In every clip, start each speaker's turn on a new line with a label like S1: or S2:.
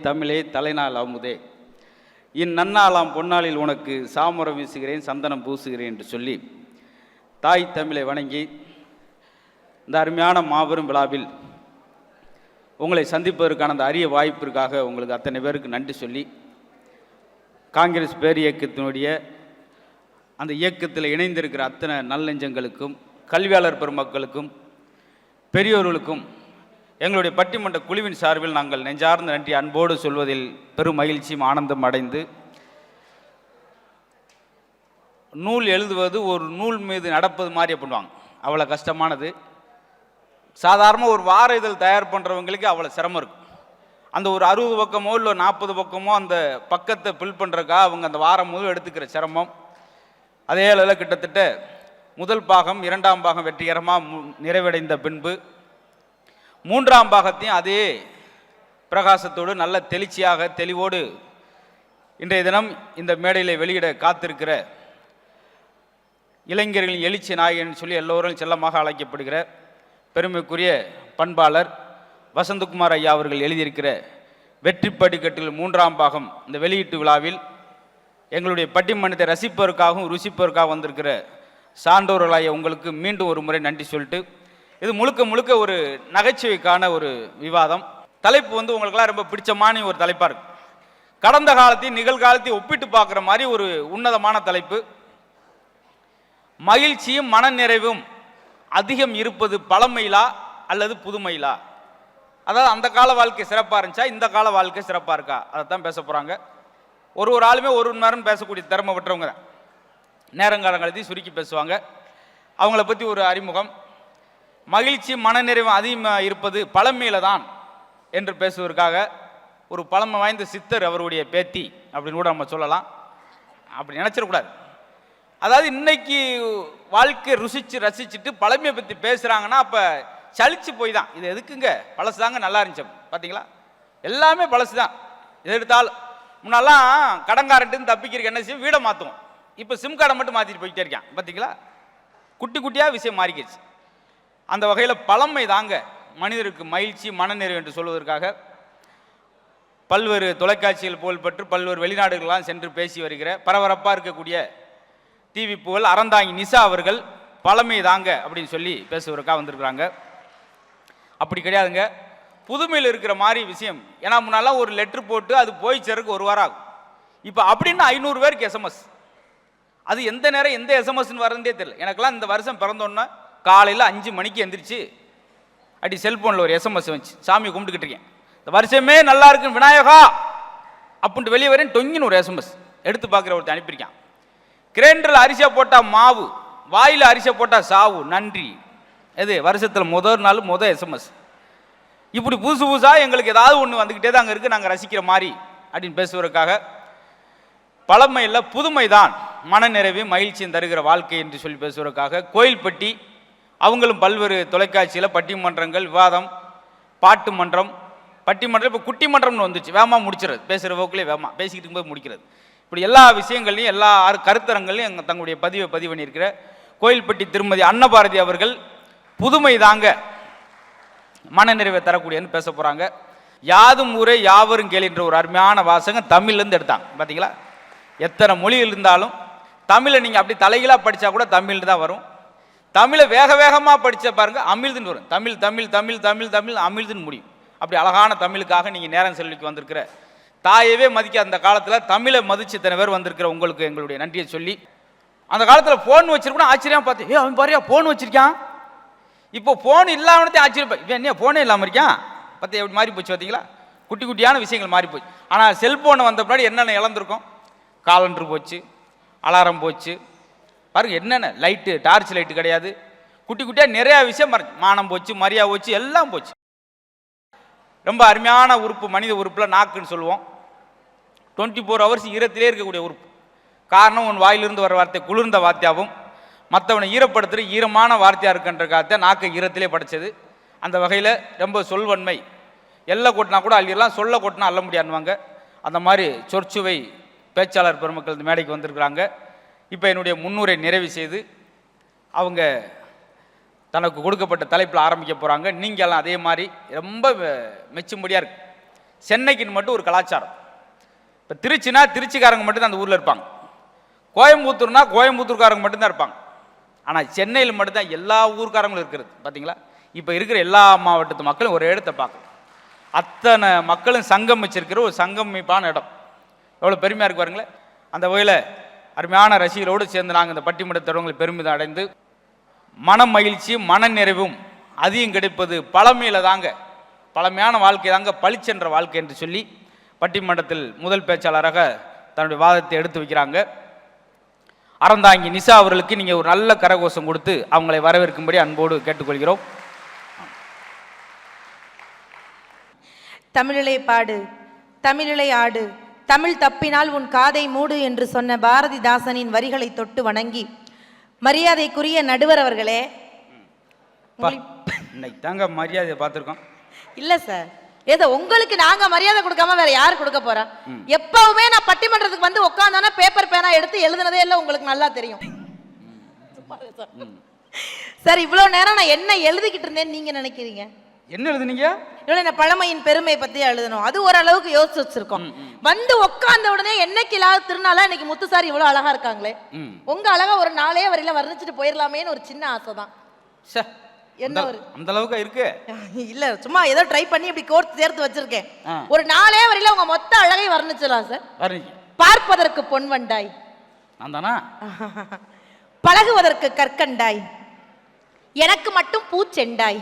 S1: தமிழே தலைநாள் அமுதே, இந்நன்னாளாம் பொன்னாளில் உனக்கு சாமரம் வீசுகிறேன் சந்தனம் பூசுகிறேன் என்று சொல்லி தாய் தமிழை வணங்கி இந்த அருமையான மாபெரும் விழாவில் உங்களை சந்திப்பதற்கான அந்த அரிய வாய்ப்பிற்காக உங்களுக்கு அத்தனை பேருக்கு நன்றி சொல்லி, காங்கிரஸ் பேர் இயக்கத்தினுடைய அந்த இயக்கத்தில் இணைந்திருக்கிற அத்தனை நல்லெஞ்சங்களுக்கும் கல்வியாளர் பெருமக்களுக்கும் பெரியோர்களுக்கும் எங்களுடைய பட்டிமன்ற குழுவின் சார்பில் நாங்கள் நெஞ்சார்ந்த நன்றி அன்போடு சொல்வதில் பெரும் மகிழ்ச்சியும் ஆனந்தம் அடைந்து, நூல் எழுதுவது ஒரு நூல் மீது நடப்பது மாதிரி பண்ணுவாங்க, அவ்வளோ கஷ்டமானது. சாதாரண ஒரு வார இதழ் தயார் பண்ணுறவங்களுக்கு அவ்வளோ சிரமம் இருக்கும். அந்த ஒரு 60 பக்கமோ இல்லை 40 பக்கமோ அந்த பக்கத்தை ஃபில் பண்ணுறக்கா அவங்க அந்த வாரம் முழு எடுத்துக்கிற சிரமம். அதே அளவில் கிட்டத்தட்ட முதல் பாகம் 2ஆம் பாகம் வெற்றிகரமாக நிறைவடைந்த பின்பு 3ஆம் பாகத்தையும் அதே பிரகாசத்தோடு நல்ல தெளிச்சியாக தெளிவோடு இன்றைய தினம் இந்த மேடையில் வெளியிட காத்திருக்கிற இளைஞர்களின் எழுச்சி நாயகன் சொல்லி எல்லோரும் செல்லமாக அழைக்கப்படுகிற பெருமைக்குரிய பண்பாளர் வசந்தகுமார் ஐயா அவர்கள் எழுதியிருக்கிற வெற்றி படிக்கட்டில் 3ஆம் பாகம் இந்த வெளியீட்டு விழாவில் எங்களுடைய பட்டிமன்றத்தை ரசிப்பதற்காகவும் ருசிப்பதற்காக வந்திருக்கிற சான்றோர்களாய உங்களுக்கு மீண்டும் ஒரு முறை நன்றி சொல்லிட்டு, இது முழுக்க முழுக்க ஒரு நகைச்சுவைக்கான ஒரு விவாதம். தலைப்பு உங்களுக்கெல்லாம் ரொம்ப பிடிச்சமான ஒரு தலைப்பாக இருக்கு. கடந்த காலத்தையும் நிகழ்காலத்தையும் ஒப்பிட்டு பார்க்குற மாதிரி ஒரு உன்னதமான தலைப்பு. மகிழ்ச்சியும் மனநிறைவும் அதிகம் இருப்பது பழமையிலா அல்லது புதுமையிலா? அதாவது அந்த கால வாழ்க்கை சிறப்பாக இருந்துச்சா, இந்த கால வாழ்க்கை சிறப்பாக இருக்கா? அதை தான் பேச போகிறாங்க. ஒரு ஆளுமே ஒரு நேரம் பேசக்கூடிய திறமை விட்டுறவங்க தான். நேரங்காலங்களையும் சுருக்கி பேசுவாங்க. அவங்கள பற்றி ஒரு அறிமுகம். மகிழ்ச்சி மனநிறைவு அதிகமாக இருப்பது பழமையில தான் என்று பேசுவதற்காக ஒரு பழமை வாய்ந்த சித்தர் அவருடைய பேத்தி அப்படின்னு கூட நம்ம சொல்லலாம். அப்படி நினச்சிடக்கூடாது. அதாவது இன்னைக்கு வாழ்க்கை ரசிச்சுட்டு பழமையை பற்றி பேசுகிறாங்கன்னா அப்போ சலிச்சு போய் தான். இது எதுக்குங்க, பழசு தாங்க நல்லா இருந்துச்சு. பார்த்தீங்களா, எல்லாமே பழசு தான். எது எடுத்தாலும் முன்னெல்லாம் கடங்காரட்டு தப்பிக்கிறதுக்கு என்ன செய்யும், வீடை மாற்றுவோம். இப்போ சிம் கார்டை மட்டும் மாற்றிட்டு போய்கிட்டே இருக்கான். பார்த்தீங்களா, குட்டி குட்டியாக விஷயம் மாறிக்கிடுச்சு. அந்த வகையில் பழமை தாங்க மனிதருக்கு மகிழ்ச்சி மனநிறைவு என்று சொல்வதற்காக பல்வேறு தொலைக்காட்சிகள் புகழ்பெற்று பல்வேறு வெளிநாடுகளெலாம் சென்று பேசி வருகிற பரபரப்பாக இருக்கக்கூடிய டிவி புகழ் அறந்தாங்கி நிஷா அவர்கள் பழமை தாங்க அப்படின்னு சொல்லி பேசுவதற்காக வந்திருக்கிறாங்க. அப்படி கிடையாதுங்க, புதுமையில் இருக்கிற மாதிரி விஷயம். ஏன்னா முன்னாலாம் ஒரு லெட்ரு போட்டு அது போய் சேருக்கு 1 வாரம் ஆகும். இப்போ அப்படின்னு 500 பேருக்கு எஸ்எம்எஸ். அது எந்த நேரம் எந்த எஸ்எம்எஸ்ன்னு வரதே தெரியல. எனக்கெல்லாம் இந்த வருஷம் பிறந்தோன்னா காலையில் 5 மணிக்கு எந்திரிச்சு அப்படி செல்ஃபோனில் ஒரு எஸ்எம்எஸ் வந்துச்சு. சாமி கும்பிட்டுக்கிட்டு இருக்கேன், இந்த வருஷமே நல்லா இருக்குன்னு விநாயகா அப்படின்ட்டு வெளியே வரேன். டொங்கின்னு ஒரு எஸ்எம்எஸ் எடுத்து பார்க்குற ஒருத்தர் அனுப்பியிருக்கான். கிரைண்டரில் அரிசியாக போட்டால் மாவு, வாயில் அரிசியாக போட்டால் சாவு, நன்றி. எது வருஷத்தில் முதல் நாள் எஸ்எம்எஸ். இப்படி புதுசாக எங்களுக்கு ஏதாவது ஒன்று வந்துக்கிட்டே தான் அங்கே இருக்குது, நாங்கள் ரசிக்கிற மாதிரி அப்படின்னு பேசுவதற்காக பழமை இல்லை புதுமை தான் மனநிறைவு மகிழ்ச்சியும் தருகிற வாழ்க்கை என்று சொல்லி பேசுவதற்காக கோயில்பட்டி அவங்களும் பல்வேறு தொலைக்காட்சியில் பட்டிமன்றங்கள் விவாதம் பாட்டு மன்றம் பட்டிமன்றம் இப்போ குட்டி மன்றம்னு வந்துச்சு. வேகமாக முடிச்சிடுறது, பேசுகிற போக்குலேயே வேகமாக பேசிக்கிட்டு இருக்கும்போது முடிக்கிறது. இப்படி எல்லா விஷயங்கள்லையும் எல்லா கருத்தரங்களையும் தங்களுடைய பதிவு பண்ணியிருக்கிற கோயில்பட்டி திருமதி அன்னபாரதி அவர்கள் புதுமை தாங்க மனநிறைவை தரக்கூடியன்னு பேச போகிறாங்க. யாதும் ஊரே யாவரும் கேள்ன்ற ஒரு அருமையான வாசகம் தமிழ்லேருந்து எடுத்தாங்க. பார்த்தீங்களா, எத்தனை மொழிகள் இருந்தாலும் தமிழை நீங்கள் அப்படி தலைகளாக படித்தா கூட தமிழ் தான் வரும். தமிழை வேகமாக படித்த பாருங்கள் அமிழ்துன்னு வரும். தமிழ் தமிழ் தமிழ் தமிழ் தமிழ் அமிழ்துன்னு முடியும். அப்படி அழகான தமிழுக்காக நீங்கள் நேரம் செல்விக்கு வந்திருக்கிற தாயவே மதிக்க அந்த காலத்தில் தமிழை மதிச்சு இத்தனை பேர் வந்திருக்கிற உங்களுக்கு எங்களுடைய நன்றியை சொல்லி, அந்த காலத்தில் ஃபோன் வச்சிருக்கணும் ஆச்சரியம் பார்த்து, அவன் பாரியா ஃபோன் வச்சிருக்கான். இப்போ ஃபோன் இல்லாமனே ஆச்சரியம், இவன் என்ன ஃபோனே இல்லாமல் இருக்கான். பார்த்து எப்படி மாறி போச்சு பார்த்தீங்களா, குட்டி குட்டியான விஷயங்கள் மாறி போச்சு. ஆனால் செல்ஃபோனை வந்த பின்னாடி என்னென்ன இழந்திருக்கோம், காலண்டர் போச்சு, அலாரம் போச்சு, பாருங்க என்னென்ன லைட்டு டார்ச் லைட்டு கிடையாது, குட்டி குட்டியாக நிறையா விஷயம் மானம் போச்சு, மரியா போச்சு, எல்லாம் போச்சு. ரொம்ப அருமையான உறுப்பு மனித உறுப்பில் நாக்குன்னு சொல்லுவோம். 24 ஹவர்ஸ் ஈரத்திலே இருக்கக்கூடிய உறுப்பு. காரணம் உன் வாயிலிருந்து வர வார்த்தை குளிர்ந்த வார்த்தையாகவும் மற்றவனை ஈரப்படுத்துகிற ஈரமான வார்த்தையாக இருக்குன்றக்காக நாக்கை ஈரத்திலே படைச்சது. அந்த வகையில் ரொம்ப சொல்வன்மை, எல்லை கொட்டினா கூட அள்ளிடலாம், சொல்ல கொட்டினா அள்ள முடியாதுவாங்க. அந்த மாதிரி சொற்சுவை பேச்சாளர் பெருமக்கள் இந்த மேடைக்கு வந்திருக்கிறாங்க. இப்போ என்னுடைய முன்னுரை நிறைவு செய்து அவங்க தனக்கு கொடுக்கப்பட்ட தலைப்பில் ஆரம்பிக்க போகிறாங்க. நீங்கள்லாம் அதே மாதிரி ரொம்ப மெச்சும்படியாக இருக்கு. சென்னைக்குன்னு மட்டும் ஒரு கலாச்சாரம். இப்போ திருச்சினா திருச்சிக்காரங்க மட்டும்தான் அந்த ஊரில் இருப்பாங்க, கோயம்புத்தூர்னா கோயம்புத்தூர்காரங்க மட்டும்தான் இருப்பாங்க. ஆனால் சென்னையில் மட்டும்தான் எல்லா ஊர்க்காரங்களும் இருக்கிறது. பார்த்தீங்களா, இப்போ இருக்கிற எல்லா மாவட்டத்து மக்களும் ஒரு இடத்தை பார்க்கணும். அத்தனை மக்களும் சங்கமிச்சிருக்கிற ஒரு சங்கமிப்பான இடம். எவ்வளோ பெருமையாக இருக்கு பாருங்களேன். அந்த வகையில் அருமையான ரசிகரோடு சேர்ந்து நாங்கள் இந்த பட்டிமன்ற தொடர்களை பெருமிதம் அடைந்து மன மகிழ்ச்சியும் மன நிறைவும் அதிகம் கிடைப்பது பழமையில் தாங்க, பழமையான வாழ்க்கை தாங்க பளிச்சென்ற வாழ்க்கை என்று சொல்லி பட்டிமன்றத்தில் முதல் பேச்சாளராக தன்னுடைய வாதத்தை எடுத்து வைக்கிறாங்க. அறந்தாங்கி நிஷா அவர்களுக்கு நீங்கள் ஒரு நல்ல கரகோஷம் கொடுத்து அவங்களை வரவேற்கும்படி அன்போடு கேட்டுக்கொள்கிறோம்.
S2: தமிழிலே பாடு, தமிழிலே ஆடு, தமிழ் தப்பினால் உன் காதை மூடு என்று சொன்ன பாரதிதாசனின் வரிகளை தொட்டு வணங்கி மரியாதைக்குரிய நடுவர் அவர்களே.
S1: இன்னைக்கு தாங்க மரியாதையை பார்த்துருக்கோம்.
S2: இல்லை சார், ஏதோ உங்களுக்கு நாங்க மரியாதை கொடுக்காம வேற யாரு கொடுக்க போறா? எப்பவுமே நான் பட்டிமன்றத்துக்கு வந்து உட்காந்தானா பேப்பர் பேனா எடுத்து எழுதுனதே இல்லை, உங்களுக்கு நல்லா தெரியும் சார். இவ்வளவு நேரம் நான் என்ன எழுதிக்கிட்டு இருந்தேன்னு நீங்க நினைக்கிறீங்க?
S1: என்ன எழுதுனீங்க?
S2: இந்த பழமையின் பெருமை பத்தி எழுதணும், அது ஓரளவுக்கு யோசிச்சு வச்சிருக்கோம். வந்து உட்கார்ந்த உடனே என்னைக்கு இல்லாத திருநாளா இன்னைக்கு முத்துசாரி இவ்வளவு அழகா இருக்காங்களே, உங்க அழகா ஒரு நாளே வரையில வர்ணிச்சுட்டு போயிடலாமேன்னு ஒரு சின்ன ஆசைதான்.
S1: என்ன ஒரு அந்த அளவுக்கு இருக்கு
S2: இல்ல, சும்மா ஏதோ ட்ரை பண்ணி இப்படி கோர்த்து சேர்த்து வச்சிருக்கேன். ஒரு நாளே வரையில உங்க மொத்த அழகை வர்ணிச்சிடலாம் சார். பார்ப்பதற்கு பொன்வண்டாய், பழகுவதற்கு கற்கண்டாய், எனக்கு மட்டும் பூச்செண்டாய்,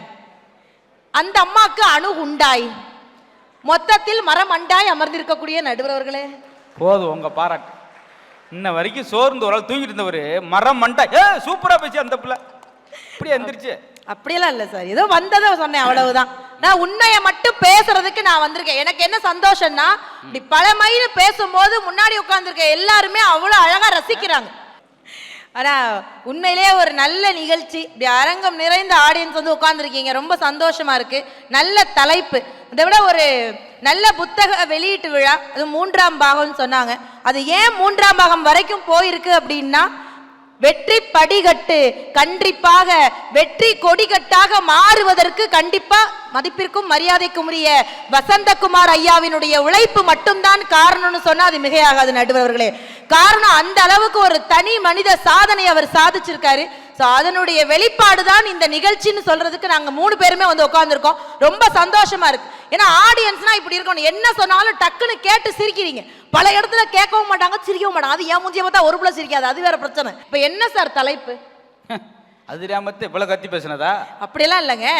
S2: அந்த அம்மாக்கு அணு உண்டாய், மொத்தத்தில் மரம் அண்டாய் அமர்ந்திருக்கக்கூடிய நடுவர் அவர்களே.
S1: போதும் உங்க பாராட்டு. இன்ன வரைக்கும் சோர்ந்து ஒரு ஆள் தூங்கிட்டு இருந்தவர் மரம் மண்டாய் சூப்பரா பேசி அந்த பிள்ளை இப்படி எந்திரிச்சு.
S2: அப்படியெல்லாம் இல்லை சார், ஏதோ வந்ததை சொன்னேன் அவ்வளவுதான். நான் உண்மையை மட்டும் பேசுறதுக்கு நான் வந்திருக்கேன். எனக்கு என்ன சந்தோஷம்னா, இப்படி பழமைன்னு பேசும்போது முன்னாடி உட்கார்ந்துருக்க எல்லாருமே அவ்வளோ அழகா ரசிக்கிறாங்க. ஆனா உண்மையிலேயே ஒரு நல்ல நிகழ்ச்சி, இப்படி அரங்கம் நிறைந்த ஆடியன்ஸ் வந்து உட்கார்ந்துருக்கீங்க, ரொம்ப சந்தோஷமா இருக்கு. நல்ல தலைப்பு, அதை விட ஒரு நல்ல புத்தக வெளியீட்டு விழா, அது 3ஆம் பாகம்னு சொன்னாங்க. அது ஏன் 3ஆம் பாகம் வரைக்கும் போயிருக்கு அப்படின்னா, வெற்றி படிகட்டு கண்டிப்பாக வெற்றி கொடிகட்டாக மாறுவதற்கு கண்டிப்பா மதிப்பிற்கும் மரியாதைக்கும் உரிய வசந்தகுமார் ஐயாவினுடைய உழைப்பு மட்டும்தான் காரணம்னு சொன்னா அது மிகையாகாது நடுவர்களே. காரணம், அந்த அளவுக்கு ஒரு தனி மனித சாதனை அவர் சாதிச்சிருக்காரு. அதனுடைய வெளிப்பாடு தான் இந்த நிகழ்ச்சின்னு சொல்றதுக்கு நாங்க 3 பேருமே வந்து உட்கார்ந்துருக்கோம். ரொம்ப சந்தோஷமா இருக்கு. ஏன்னா ஆடியன்ஸ்னா இப்படி இருக்கணும், என்ன சொன்னாலும் டக்குன்னு கேட்டு சிரிக்கிறீங்க. பல இடத்துல கேட்கவும் மாட்டாங்க, சிரிக்கவும் மாட்டாங்க. அது ஏன் மூஞ்சிய பார்த்தா ஒரு புள்ள சிரிக்காது, அது வேற பிரச்சனை. இப்ப என்ன சார் தலைப்பு?
S1: அது இவ்வளவு கத்தி பேசினதா?
S2: அப்படியெல்லாம் இல்லைங்க.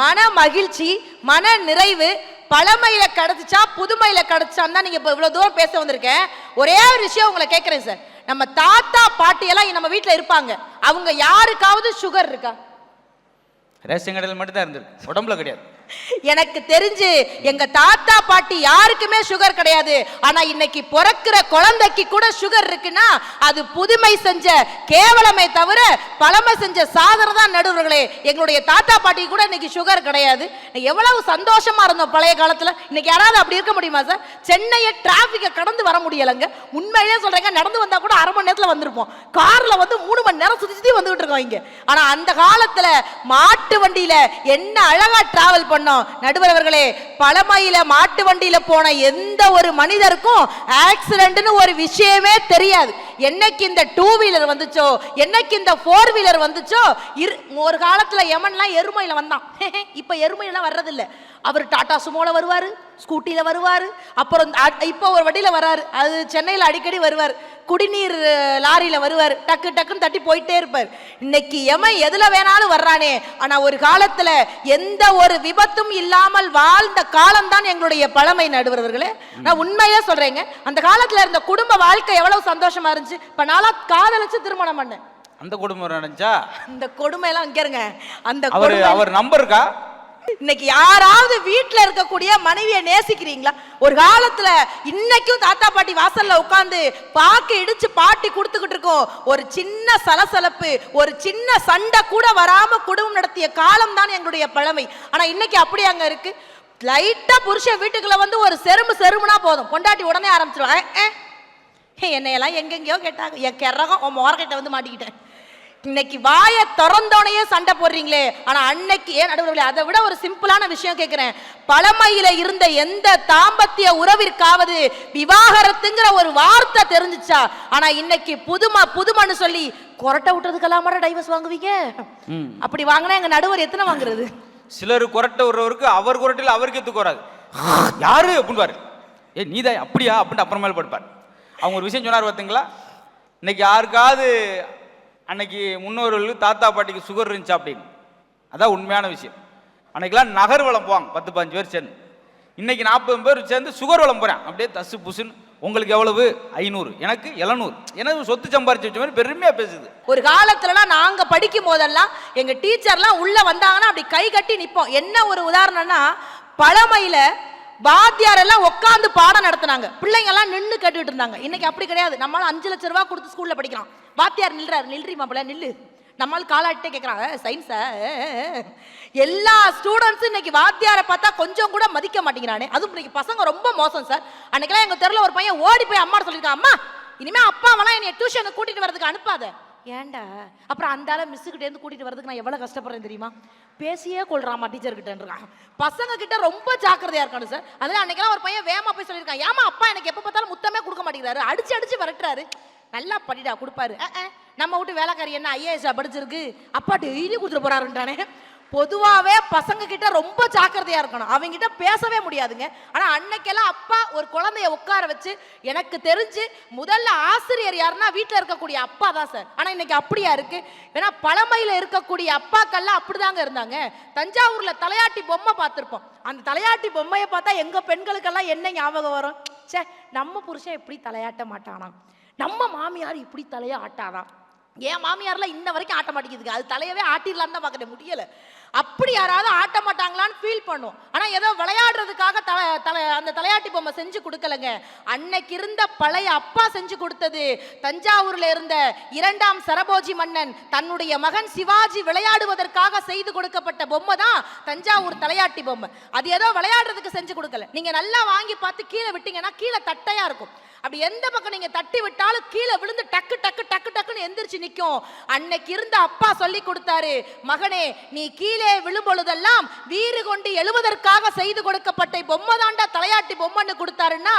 S2: மன மகிழ்ச்சி, மன நிறைவு பழமையில கிடைச்சிச்சா புதுமையில கிடைச்சான்னு தான் நீங்க இப்ப இவ்வளவு தூரம் பேச வந்திருக்கேன். ஒரே ஒரு விஷயம் உங்களை கேட்கிறேன் சார். நம்ம தாத்தா பாட்டி எல்லாம் நம்ம வீட்டுல இருப்பாங்க, அவங்க யாருக்காவது சுகர் இருக்கா?
S1: ரேஷன் கடையில் மட்டும் தான் இருந்திருக்கு, உடம்புல கிடையாது.
S2: எனக்கு தெரிஞ்சு எங்க தாத்தா பாட்டி யாருக்குமே சுகர் கிடையாது. ஆனா இன்னைக்கு பிறக்கிற குழந்தைக்கு கூட சுகர் இருக்குன்னா அது புதுமை செஞ்ச கேவலமே தவிர பழமை செஞ்ச சாதனை தான் நடுவர்களே. எங்களுடைய தாத்தா பாட்டி கூட இன்னைக்கு சுகர் கிடையாது. எவ்வளவு சந்தோஷமா இருந்தோம் பழைய காலத்துல. இன்னைக்கு யாராவது அப்படி இருக்க முடியுமா சார்? சென்னையை டிராபிக்கை கடந்து வர முடியலங்க. உண்மையிலேயே சொல்றேங்க, நடந்து வந்தா கூட அரை மணி நேரத்துல வந்திருப்போம். கார்ல வந்து 3 மணி நேரம் சுத்தி சுத்தி வந்துகிட்டு இருக்கோம் இங்க. ஆனா அந்த காலத்துல மாட்டு வண்டியில என்ன அழகா டிராவல் பண்ணோம் நடுவர் அவர்களே. பழமையில மாட்டு வண்டியில போன எந்த ஒரு மனிதருக்கும் ஆக்சிடென்ட்னு ஒரு விஷயமே தெரியாது. என்னைக்கு இந்த 2 வீலர் வந்துச்சோ, என்னைக்கு இந்த 4 வீலர் வந்துச்சோ, ஒரு காலத்துல எமன்லாம் எருமையில வந்தான். இப்ப எருமையில வர்றதில்லை. அவர் டாடா சுமோல வருவாரு, ஸ்கூட்டில வருவாரு, அப்புறம் இப்போ ஒரு வண்டியில வராரு, அது சென்னையில் அடிக்கடி வருவார். குடிநீர் லாரியில வருவார், டக்கு டக்குன்னு தட்டி போயிட்டே இருப்பார். இன்னைக்கு எமன் எதுல வேணாலும் வர்றானே. ஆனா ஒரு காலத்துல எந்த ஒரு விபத்தும் இல்லாமல் வாழ்ந்த காலம் தான் எங்களுடைய பழமை நடுவர்களே. நான் உண்மையா சொல்றேங்க, அந்த காலத்துல இருந்த குடும்ப வாழ்க்கை எவ்வளவு சந்தோஷமா இருந்துச்சு. இப்ப நாளா காதலிச்சு திருமணம் பண்ணேன்.
S1: அந்த குடும்பம் நினைச்சா
S2: அந்த கொடுமை எல்லாம் இங்க இருங்க. அந்த
S1: அவர் நம்பர் இருக்கா?
S2: இன்னைக்கு யாராவது வீட்டுல இருக்கக்கூடிய மனைவியை நேசிக்கிறீங்களா? ஒரு காலத்துல இன்னைக்கும் தாத்தா பாட்டி வாசல்ல உட்கார்ந்து பாக்கு இடிச்சு பாட்டி கொடுத்துக்கிட்டு இருக்கோம். ஒரு சின்ன சலசலப்பு, ஒரு சின்ன சண்டை கூட வராம குடும்பம் நடத்திய காலம் தான் எங்களுடைய பழமை. ஆனா இன்னைக்கு அப்படி அங்க இருக்கு. லைட்டா புருஷன் வீட்டுக்குள்ள வந்து ஒரு செருமுனா போதும், பொண்டாட்டி உடனே ஆரம்பிச்சிருவாங்க. என்னையெல்லாம் எங்கெங்கயோ கேட்டாங்க, என் கிறகம் உன் மோரக்கிட்ட வந்து மாட்டிக்கிட்டேன். இன்னைக்கு வாய திறந்தோனையே சண்டை போடுறீங்களே. ஆனா அன்னைக்கு ஏன் நடுவர்களே, அதை விட ஒரு சிம்பிளான விஷயம் கேட்கிறேன். பழமையில இருந்த எந்த தாம்பத்திய உறவிற்காவது விவாகரத்துங்கிற ஒரு வார்த்தை தெரிஞ்சுச்சா? ஆனா இன்னைக்கு புதுமன்னு சொல்லி கொரட்டை விட்டுறதுக்கெல்லாம் டைவர்ஸ் வாங்குவீங்க. அப்படி வாங்கினா எங்க நடுவர் எத்தனை வாங்குறது?
S1: சிலர் கொரட்டை விடுறவருக்கு அவர் கொரட்டையில் அவருக்கு எத்துக்கு வராது. யாரு அப்படின்பாரு, ஏ நீதான் அப்படியா அப்படின்னு அப்புறமேல படுப்பார். அவங்க ஒரு விஷயம் சொன்னார் பார்த்தீங்களா, இன்னைக்கு யாருக்காவது அன்னைக்கு முன்னோர்களுக்கு தாத்தா பாட்டிக்கு சுகர் இருந்துச்சா அப்படின்னு. அதான் உண்மையான விஷயம். அன்னைக்கெல்லாம் நகர்வலம் போவாங்க 10-15 பேர் சேர்ந்து. இன்னைக்கு 40 பேர் சேர்ந்து சுகர் வளம் போகிறேன். அப்படியே தசு புசுன்னு. உங்களுக்கு எவ்வளவு? 500, எனக்கு 700. எனக்கு சொத்து சம்பாரிச்சு வச்ச மாதிரி பெருமையா பேசுது.
S2: ஒரு காலத்துலலாம் நாங்க படிக்கும் போதெல்லாம் எங்க டீச்சர்லாம் உள்ள வந்தாங்கன்னா அப்படி கை கட்டி நிப்போம். என்ன ஒரு உதாரணம்னா, பழமையில வாத்தியார் எல்லாம் உட்காந்து பாடம் நடத்தினாங்க, பிள்ளைங்க எல்லாம் நின்று கேட்டுட்டு இருந்தாங்க. இன்னைக்கு அப்படி கிடையாது. நம்மளால 5 லட்சம் ரூபாய் கொடுத்து ஸ்கூல்ல படிக்கலாம். வாத்தியார் நில்றாரு, நில்றி மாப்பிள்ள நில்லு, நம்மளால காலாட்டே கேட்கறாங்க சயின்ஸ. எல்லா ஸ்டூடெண்ட்ஸும் இன்னைக்கு வாத்தியாரை பார்த்தா கொஞ்சம் கூட மதிக்க மாட்டேங்கிறானே. அதுவும் இன்னைக்கு பசங்க ரொம்ப மோசம் சார். அன்னைக்கெல்லாம் எங்க தெருல ஒரு பையன் ஓடி போய் அம்மா சொல்லியிருக்கான், அம்மா இனிமே அப்பாவெல்லாம் என்னை டியூஷனுக்கு கூட்டிட்டு வரதுக்கு அனுப்பாத. ஏன்டா? அப்புறம் அந்த ஆளை மிஸ்ஸுக்கிட்ட இருந்து கூட்டிட்டு வரதுக்கு நான் எவ்வளவு கஷ்டப்படுறேன் தெரியுமா? பேசியே கொள்றாமா டீச்சர் கிட்ட. பசங்க கிட்ட ரொம்ப ஜாக்கிரதையா இருக்கணும் சார். அதுல அன்னைக்கெல்லாம் ஒரு பையன் வேமா போய் சொல்லியிருக்கான், ஏமா அப்பா எனக்கு எப்ப பார்த்தாலும் முத்தமே கொடுக்க மாட்டேங்கிறாரு, அடிச்சு அடிச்சு விரட்டுறாரு. நல்லா படிடா கொடுப்பாரு. நம்ம விட்டு வேலைக்காரி என்ன IAS படிச்சிருக்கு, அப்பா டெய்லி கொடுத்துட்டு போறாருன்றானே. பொதுவாகவே பசங்க கிட்ட ரொம்ப ஜாக்கிரதையா இருக்கணும். அவங்க கிட்ட பேசவே முடியாதுங்க. ஆனா அன்னைக்கெல்லாம் அப்பா ஒரு குழந்தைய உட்கார வச்சு, எனக்கு தெரிஞ்சு முதல்ல ஆசிரியர் யாருன்னா வீட்டில் இருக்கக்கூடிய அப்பா தான் சார். ஆனா இன்னைக்கு அப்படியா இருக்கு? ஏன்னா பழமையில இருக்கக்கூடிய அப்பாக்கள்லாம் அப்படிதாங்க இருந்தாங்க. தஞ்சாவூர்ல தலையாட்டி பொம்மை பார்த்திருப்போம். அந்த தலையாட்டி பொம்மையை பார்த்தா எங்க பெண்களுக்கெல்லாம் என்ன ஞாபகம் வரும்? சே, நம்ம புருஷன் இப்படி தலையாட்ட மாட்டானா, நம்ம மாமியார் இப்படி தலைய ஆட்டாதான். ஏன் மாமியார்லாம் இன்ன வரைக்கும் ஆட்ட மாட்டேங்குதுங்க. அது தலையவே ஆட்டிடலான்னு தான் பார்க்க முடியல. அப்படி யாராவது ஆட்ட மாட்டாங்களான்னு ஃபீல் பண்ணும். ஆனா ஏதோ விளையாடுறதுக்காக அந்த தலையாட்டி பொம்மை செஞ்சு கொடுக்கலங்க. அன்னைக்கு இருந்த பழைய அப்பா செஞ்சு கொடுத்தது. தஞ்சாவூர்ல இருந்த 2ஆம் சரபோஜி மன்னன் தன்னுடைய மகன் சிவாஜி விளையாடுவதற்காக செய்து கொடுக்கப்பட்ட பொம்மை தான் தஞ்சாவூர் தலையாட்டி பொம்மை. அது ஏதோ விளையாடுறதுக்கு செஞ்சு கொடுக்கல. நீங்க நல்லா வாங்கி பார்த்து கீழே விட்டீங்கன்னா கீழே தட்டையா இருக்கும். அப்படி எந்த பக்கம் நீங்க தட்டி விட்டாலும் கீழே விழுந்து டக்கு டக்கு டக்கு டக்குன்னு எந்திரிச்சு நிற்கும். அன்னைக்கு இருந்த அப்பா சொல்லி கொடுத்தாரு, மகனே நீ கீழே விழும்பொழுதெல்லாம் வீறு கொண்டு எழுவதற்காக செய்து கொடுக்கப்பட்ட பொம்மை தாண்டா தலையாட்டி பொம்மைன்னு கொடுத்தாருன்னா,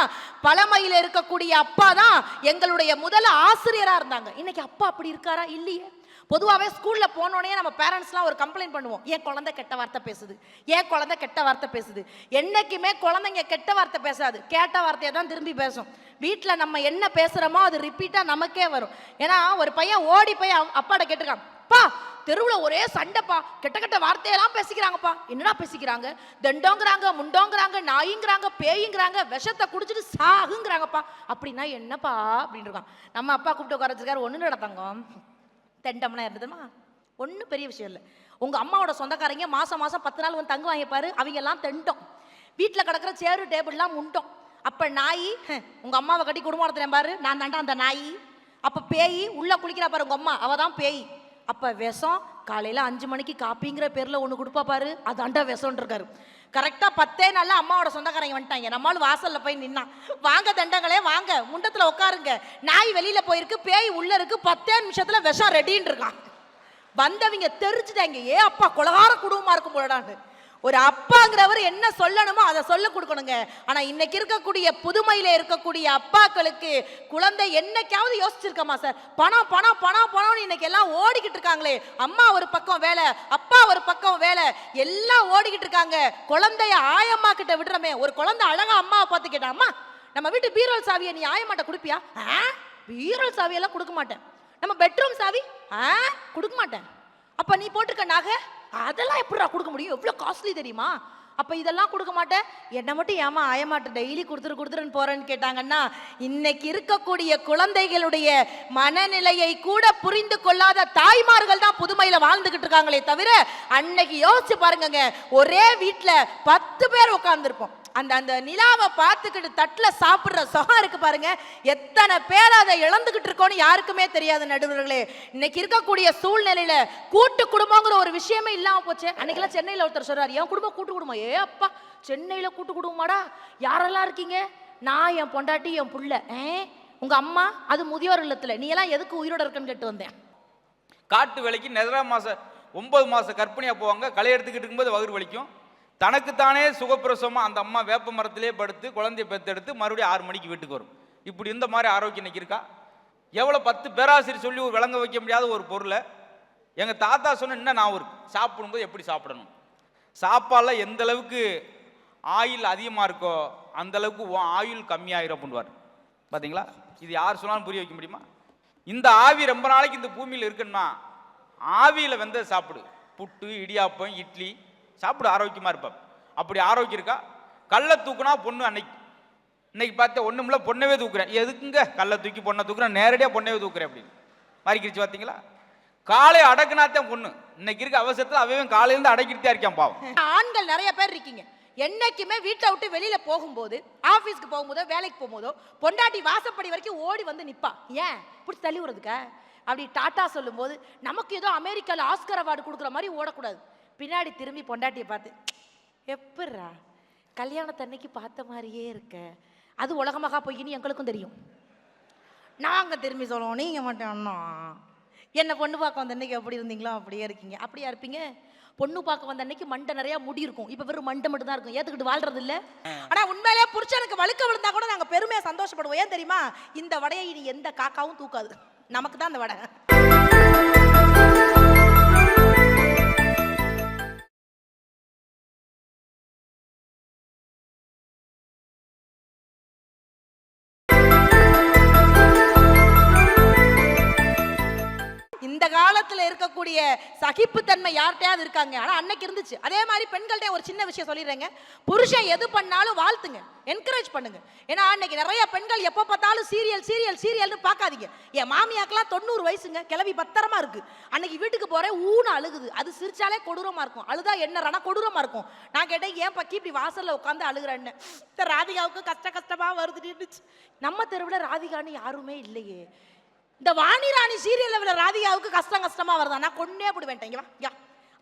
S2: பழமையில இருக்கக்கூடிய அப்பா தான் எங்களுடைய முதல் ஆசிரியரா இருந்தாங்க. இன்னைக்கு அப்பா அப்படி இருக்காரா? இல்லையே. பொதுவாகவே ஸ்கூல்ல போனோடனே நம்ம பேரண்ட்ஸ்லாம் ஒரு கம்ப்ளைண்ட் பண்ணுவோம், ஏன் குழந்தை கெட்ட வார்த்தை பேசுது, ஏன் குழந்தை கெட்ட வார்த்தை பேசுது. என்னைக்குமே குழந்தைங்க கெட்ட வார்த்தை பேசாது, கேட்ட வார்த்தையை தான் திரும்பி பேசும். வீட்டில் நம்ம என்ன பேசுகிறோமோ அது ரிப்பீட்டாக நமக்கே வரும். ஏன்னா ஒரு பையன் ஓடி போய் அப்பாட்ட கேட்டிருக்கான், பா தெருவில் ஒரே சண்டைப்பா, கெட்ட கெட்ட வார்த்தையெல்லாம் பேசிக்கிறாங்கப்பா. என்னடா பேசிக்கிறாங்க? தண்டோங்கிறாங்க, முண்டோங்கிறாங்க, நாயிங்கிறாங்க, பேய்ங்கிறாங்க, விஷத்தை குடிச்சிட்டு சாகுங்கிறாங்கப்பா. அப்படின்னா என்னப்பா அப்படின்னு இருக்கான். நம்ம அப்பா கூப்பிட்டு உட்கார வச்சிருக்காரு, ஒன்று நடத்தாங்க தெண்டம்னா இருந்ததுமா ஒன்றும் பெரிய விஷயம் இல்லை. உங்கள் அம்மாவோட சொந்தக்காரங்க மாதம் 10 நாள் வந்து தங்குவாங்க பாரு, அவங்க எல்லாம் தெண்டோம். வீட்டில் கிடக்கிற சேரு டேபிள்லாம் முண்டோம். அப்போ நாய் உங்கள் அம்மாவை கட்டி குடும்பம் நடத்துறேன் பாரு, நான் தாண்டா அந்த நாய். அப்போ பேய் உள்ளே குளிக்கிறா பாரு உங்கள் அம்மா, அவள் தான் பேய். அப்போ விஷம் காலையில் 5 மணிக்கு காப்பிங்கிற பேரில் ஒன்று கொடுப்பா பாரு, அதாண்டா விஷம்னு இருக்காரு. கரெக்டாக 10 நாளில் அம்மாவோட சொந்தக்காரங்க வந்துட்டாங்க. நம்மளும் வாசலில் போய் நின்னா, வாங்க தண்டங்களே வாங்க, முண்டத்தில் உட்காருங்க, நாய் வெளியில் போயிருக்கு, பேய் உள்ளே இருக்கு, 10 நிமிஷத்தில் விஷம் ரெடின்னு இருக்கான். வந்தவங்க தெரிஞ்சுட்டாங்க, ஏ அப்பா கொலகார குடும்பமாக இருக்கும் போலடான்னு. ஒரு அப்பாங்கிறவர் என்ன சொல்லணுமோ அதை சொல்ல கொடுக்கணுங்க. ஆனா இன்னைக்கு இருக்கக்கூடிய புதுமையில இருக்கக்கூடிய அப்பாக்களுக்கு குழந்தை என்னைக்காவது யோசிச்சிருக்கமா சார்? பணம் பணம் பணம் பணம்னு இன்னைக்கு எல்லாம் ஓடிக்கிட்டு இருக்காங்களே. அம்மா ஒரு பக்கம் வேலை, அப்பா ஒரு பக்கம் வேலை, எல்லாம் ஓடிக்கிட்டு இருக்காங்க. குழந்தைய ஆயம்மா கிட்ட விடுறமே. ஒரு குழந்தை அழகா அம்மாவை பார்த்து கேட்டா, அம்மா நம்ம வீட்டு பீரோல் சாவியை நீ ஆயம்மாட்ட கொடுப்பியா? பீரோல் சாவியெல்லாம் கொடுக்க மாட்டேன். நம்ம பெட்ரூம் சாவி கொடுக்க மாட்டேன். அப்ப நீ போட்டிருக்க நகை அதெல்லாம் எப்படிடா கொடுக்க முடியும்? எவ்வளோ காஸ்ட்லி தெரியுமா? அப்போ இதெல்லாம் கொடுக்க மாட்டேன், என்னை மட்டும் ஏமா ஆயமாட்ட டெய்லி கொடுத்துருன்னு போறேன்னு கேட்டாங்கன்னா, இன்னைக்கு இருக்கக்கூடிய குழந்தைகளுடைய மனநிலையை கூட புரிந்து கொள்ளாத தாய்மார்கள் தான் புதுமையில வாழ்ந்துகிட்டு இருக்காங்களே தவிர, அன்னைக்கு யோசிச்சு பாருங்க, ஒரே வீட்டில் 10 பேர் உட்கார்ந்துருப்போம். அந்த நிலாவை பார்த்துக்கிட்டு தட்டில் சாப்பிட்ற சுகம் இருக்கு பாருங்க, எத்தனை பேர் அதை இழந்துகிட்டு இருக்கோன்னு யாருக்குமே தெரியாது நடுவர்களே. இன்னைக்கு இருக்கக்கூடிய சூழ்நிலையில கூட்டு குடும்பங்கிற ஒரு விஷயமே இல்லாம போச்சு. அன்னைக்கெல்லாம் சென்னையில் ஒருத்தர் சொல்றாரு, என் குடும்பம் கூட்டு குடும்பம். ஏ அப்பா, சென்னையில கூட்டு குடும்பமாடா? யாரெல்லாம் இருக்கீங்க? நான், என் பொண்டாட்டி, என் புள்ள. உங்க அம்மா அது முதியோர் இல்லத்துல, நீ எல்லாம் எதுக்கு உயிரோட இருக்குன்னு கேட்டு வந்தேன்.
S1: காட்டு வேலைக்கு 9 மாச கர்ப்பிணியா போவாங்க. களை எடுத்துக்கிட்டு இருக்கும்போது வயிறு வலிக்கும். தனக்குத்தானே சுகப்பிரசவமாக அந்த அம்மா வேப்ப மரத்திலே படுத்து குழந்தைய பெற்றெடுத்து மறுபடியும் 6 மணிக்கு வீட்டுக்கு வரும். இப்படி இந்த மாதிரி ஆரோக்கியம் இன்னைக்கு இருக்கா? எவ்வளோ 10 பேராசிரியர் சொல்லி ஒரு விளங்க வைக்க முடியாத ஒரு பொருளை எங்கள் தாத்தா சொன்ன இன்னும் நான் இருக்கு. சாப்பிடும்போது எப்படி சாப்பிடணும், சாப்பாடில் எந்த அளவுக்கு ஆயில் அதிகமாக இருக்கோ அந்த அளவுக்கு ஆயுள் கம்மியாயிரும் அப்படின்வார். பார்த்தீங்களா? இது யார் சொன்னாலும் புரிய வைக்க முடியுமா? இந்த ஆவி ரொம்ப நாளைக்கு இந்த பூமியில் இருக்குன்னா ஆவியில் வெந்ததை சாப்பிடு. புட்டு, இடியாப்பம், இட்லி சாப்பிடு, ஆரோக்கியமாக இருப்பார். அப்படி ஆரோக்கியம் இருக்கா? கல்லை தூக்குனா பொண்ணு இன்னைக்கு பார்த்தா ஒன்றுமில்ல, பொண்ணவே தூக்குறேன். எதுக்குங்க கல்லை தூக்கி பொண்ணை தூக்குறேன், நேரடியாக பொண்ணவே தூக்குறேன் அப்படின்னு மாறிக்கிடுச்சு. பார்த்தீங்களா? காலை அடக்குனாத்தான் பொண்ணு. இன்னைக்கு இருக்க அவசரத்தில் அவன் காலையிலேருந்து அடக்கிட்டு தான் இருக்கான் பாவம்.
S2: ஆண்கள் நிறைய பேர் இருக்கீங்க, என்னைக்குமே வீட்டை விட்டு வெளியில போகும்போது, ஆபீஸ்க்கு போகும்போதோ வேலைக்கு போகும்போதோ பொண்டாட்டி வாசப்படி வரைக்கும் ஓடி வந்து நிப்பா. ஏன் பிடிச்சி தள்ளி விடுறதுக்க? அப்படி டாட்டா சொல்லும் போது நமக்கு ஏதோ அமெரிக்காவில் ஆஸ்கர் அவார்டு கொடுக்குற மாதிரி ஓடக்கூடாது. பின்னாடி திரும்பி பொண்டாட்டியை பார்த்து, எப்பட்றா கல்யாணத்தன்னைக்கு பார்த்த மாதிரியே இருக்க, அது உலகமாக போய்கின்னு எங்களுக்கும் தெரியும். நாங்க திரும்பி சொல்லுவோம், நீங்க மட்டும் அண்ணா என்ன பொண்ணு பார்க்க வந்த அன்னைக்கு எப்படி இருந்தீங்களோ அப்படியே இருக்கீங்க. அப்படியா இருப்பீங்க? பொண்ணு பார்க்க வந்த அன்னைக்கு மண்டை நிறைய முடி இருக்கும், இப்ப வெறும் மண்டை மட்டும் தான் இருக்கும். ஏத்துக்கிட்டு வாழ்றது இல்ல. ஆனா உண்மையிலேயே புருஷனுக்கு வழுக்க விழுந்தா கூட நாங்க பெருமையா சந்தோஷப்படுவோம். ஏன் தெரியுமா? இந்த வடையை இனி எந்த காக்காவும் தூக்காது, நமக்கு தான் அந்த வடை. இந்த காலத்துல இருக்கக்கூடிய சகிப்புத்தன்மை யார்கிட்டயாவது இருக்காங்க? ஆனா அன்னைக்கு இருந்துச்சு. அதே மாதிரி பெண்கள்ட்ட ஒரு சின்ன விஷயம் சொல்லிடுறேங்க, புருஷன் எது பண்ணாலும் வாழ்த்துங்க, என்கரேஜ் பண்ணுங்க. ஏன்னா அன்னைக்கு நிறைய பெண்கள் எப்போ பார்த்தாலும் சீரியல் சீரியல் சீரியல்னு பார்க்காதீங்க. என் மாமியாக்கெல்லாம் 90 வயசுங்க, கிளவி பத்திரமா இருக்கு. அன்னைக்கு வீட்டுக்கு போறேன், ஊன அழுகுது. அது சிரிச்சாலே கொடூரமா இருக்கும், அழுதா என்னறானா கொடூரமா இருக்கும். நான் கேட்டேன், ஏன் பக்கி இப்படி வாசல்ல உட்காந்து அழுகுறேன்னு. ராதிகாவுக்கு கஷ்டமா வருதுன்னு. நம்ம தெருவில் ராதிகான்னு யாருமே இல்லையே. இந்த வாணிராணி சீரியல்ல ராதிகாவுக்கு கஷ்டமா வருதா? நான் கொன்னே அப்படி வேண்டேன்.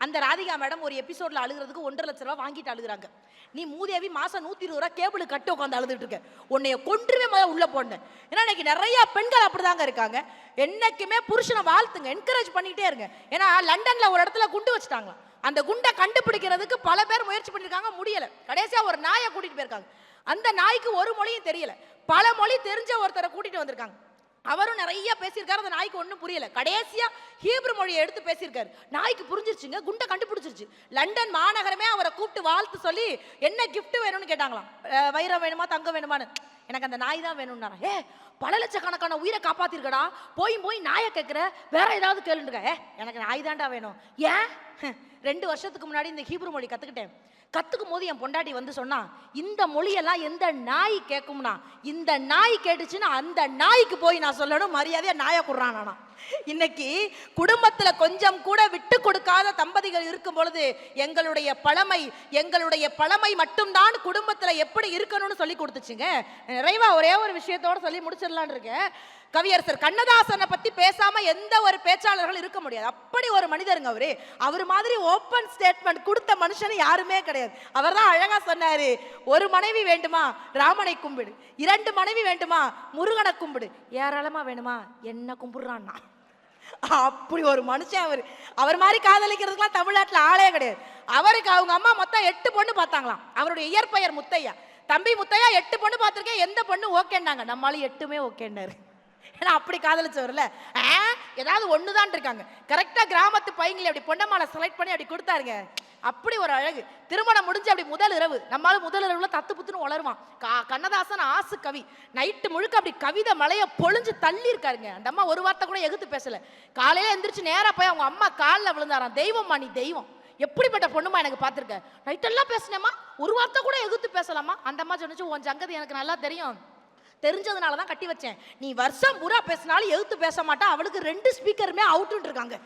S2: அந்த ராதிகா மேடம் ஒரு எபிசோட்ல அழுகிறதுக்கு 1.5 லட்சம் ரூபாய் வாங்கிட்டு அழுகுறாங்க. நீ மூதேவி மாசம் 120 ரூபாய் கேபிள் கட்டு உட்காந்து அழுதுட்டு இருக்க, உன்னைய கொன்றுவே உள்ள போனேன். ஏன்னா இன்னைக்கு நிறைய பெண்கள் அப்படிதாங்க இருக்காங்க. என்னைக்குமே புருஷனை வாழ்த்துங்க, என்கரேஜ் பண்ணிட்டே இருங்க. ஏன்னா லண்டன்ல ஒரு இடத்துல குண்டு வச்சுட்டாங்க, அந்த குண்டை கண்டுபிடிக்கிறதுக்கு பல பேர் முயற்சி பண்ணிருக்காங்க, முடியல. கடைசியா ஒரு நாயை கூட்டிட்டு போயிருக்காங்க. அந்த நாய்க்கு ஒரு மொழியும் தெரியல, பல மொழி தெரிஞ்ச ஒருத்தரை கூட்டிட்டு வந்திருக்காங்க. அவரும் நிறைய பேசியிருக்காரு, அந்த நாய்க்கு ஒன்றும் புரியல. கடைசியா ஹீப்ரு மொழியை எடுத்து பேசியிருக்காரு, நாய்க்கு புரிஞ்சிருச்சுங்க, குண்டை கண்டுபிடிச்சிருச்சு. லண்டன் மாநகரமே அவரை கூப்பிட்டு வாழ்த்து சொல்லி என்ன கிஃப்ட் வேணும்னு கேட்டாங்களாம். வைரம் வேணுமா தங்கம் வேணுமான்னு. எனக்கு அந்த நாய் தான் வேணும்னாரா. பல லட்சக்கணக்கான உயிரை காப்பாத்திருக்கடா, போய் நாயை கேட்குற, வேற ஏதாவது கேளுங்க. எனக்கு நாய் தாண்டா வேணும். ஏன்? 2 வருஷத்துக்கு முன்னாடி இந்த ஹீப்ரு மொழி கத்துக்கிட்டேன். கத்துக்கும் போது என் பொண்டாட்டி வந்து சொன்னா, இந்த மொழியெல்லாம் எந்த நாய் கேட்கும்னா, இந்த நாய் கேட்டுச்சுன்னா அந்த நாய்க்கு போய் நான் சொல்லணும், மரியாதையா நாயை குடுறானா. இன்னைக்கு குடும்பத்துல கொஞ்சம் கூட விட்டு கொடுக்காத தம்பதிகள் இருக்கும் பொழுது எங்களுடைய பழமை மட்டும்தான் குடும்பத்துல எப்படி இருக்கணும்னு சொல்லி கொடுத்துச்சுங்க. நிறைவா ஒரே ஒரு விஷயத்தோட சொல்லி முடிச்சிடலான் இருக்கேன். கவியரசர் கண்ணதாசனை பத்தி பேசாம எந்த ஒரு பேச்சாளர்கள் இருக்க முடியாது. அப்படி ஒரு மனிதருங்க அவரு. அவர் மாதிரி ஓப்பன் ஸ்டேட்மெண்ட் கொடுத்த மனுஷன் யாருமே கிடையாது. அவர் தான் அழகா சொன்னாரு, ஒரு மனைவி வேண்டுமா ராமனை கும்பிடு, 2 மனைவி வேண்டுமா முருகனை கும்பிடு, ஏராளமா வேணுமா என்ன கும்பிடுறான்னா. அப்படி ஒரு மனுஷன் அவர் மாதிரி காதலிக்கிறதுக்குலாம் தமிழ்நாட்டில் ஆளே கிடையாது. அவருக்கு அவங்க அம்மா மொத்தம் 8 பொண்ணு பார்த்தாங்களாம். அவருடைய இயற்பெயர் முத்தையா. தம்பி முத்தையா 8 பொண்ணு பார்த்திருக்கேன், எந்த பொண்ணு ஓகேன்னாங்க, நம்மளால 8மே ஓகேன்னாரு. ஏன்னா அப்படி காதலிச்சவர்ல. ஏதாவது ஒண்ணுதான் இருக்காங்க. கரெக்டா கிராமத்து பையங்களை அப்படி பொன்னமாலை செலக்ட் பண்ணி அப்படி கொடுத்தாருங்க. அப்படி ஒரு அழகு. திருமணம் முடிஞ்சு அப்படி முதல் இரவு, நம்மளால முதல் இரவுல தத்து புத்துன்னு வளருவான். கண்ணதாசன் ஆசு கவி, நைட்டு முழுக்க அப்படி கவிதை மலைய பொழிஞ்சு தள்ளி இருக்காருங்க. அந்த அம்மா ஒரு வார்த்தை கூட எகுத்து பேசல. காலையில எந்திரிச்சு நேரா போய் அவங்க அம்மா காலில் விழுந்தாராம். தெய்வம்மா நீ தெய்வம், எப்படிப்பட்ட பொண்ணுமா எனக்கு பார்த்துருக்க, நைட்டெல்லாம் பேசினேம்மா, ஒரு வார்த்தை கூட எகுத்து பேசலாமா. அந்த அம்மா சொன்னிச்சு, உன் சங்கதி எனக்கு நல்லா தெரியும், தெரிஞ்சதுனால தான் கட்டி வச்சேன், நீ வருஷம் பூரா பேசினாலும் எழுத்து பேச மாட்டா. அவளுக்கு 2 ஸ்பீக்கருமே அவுட்டு இருக்காங்க.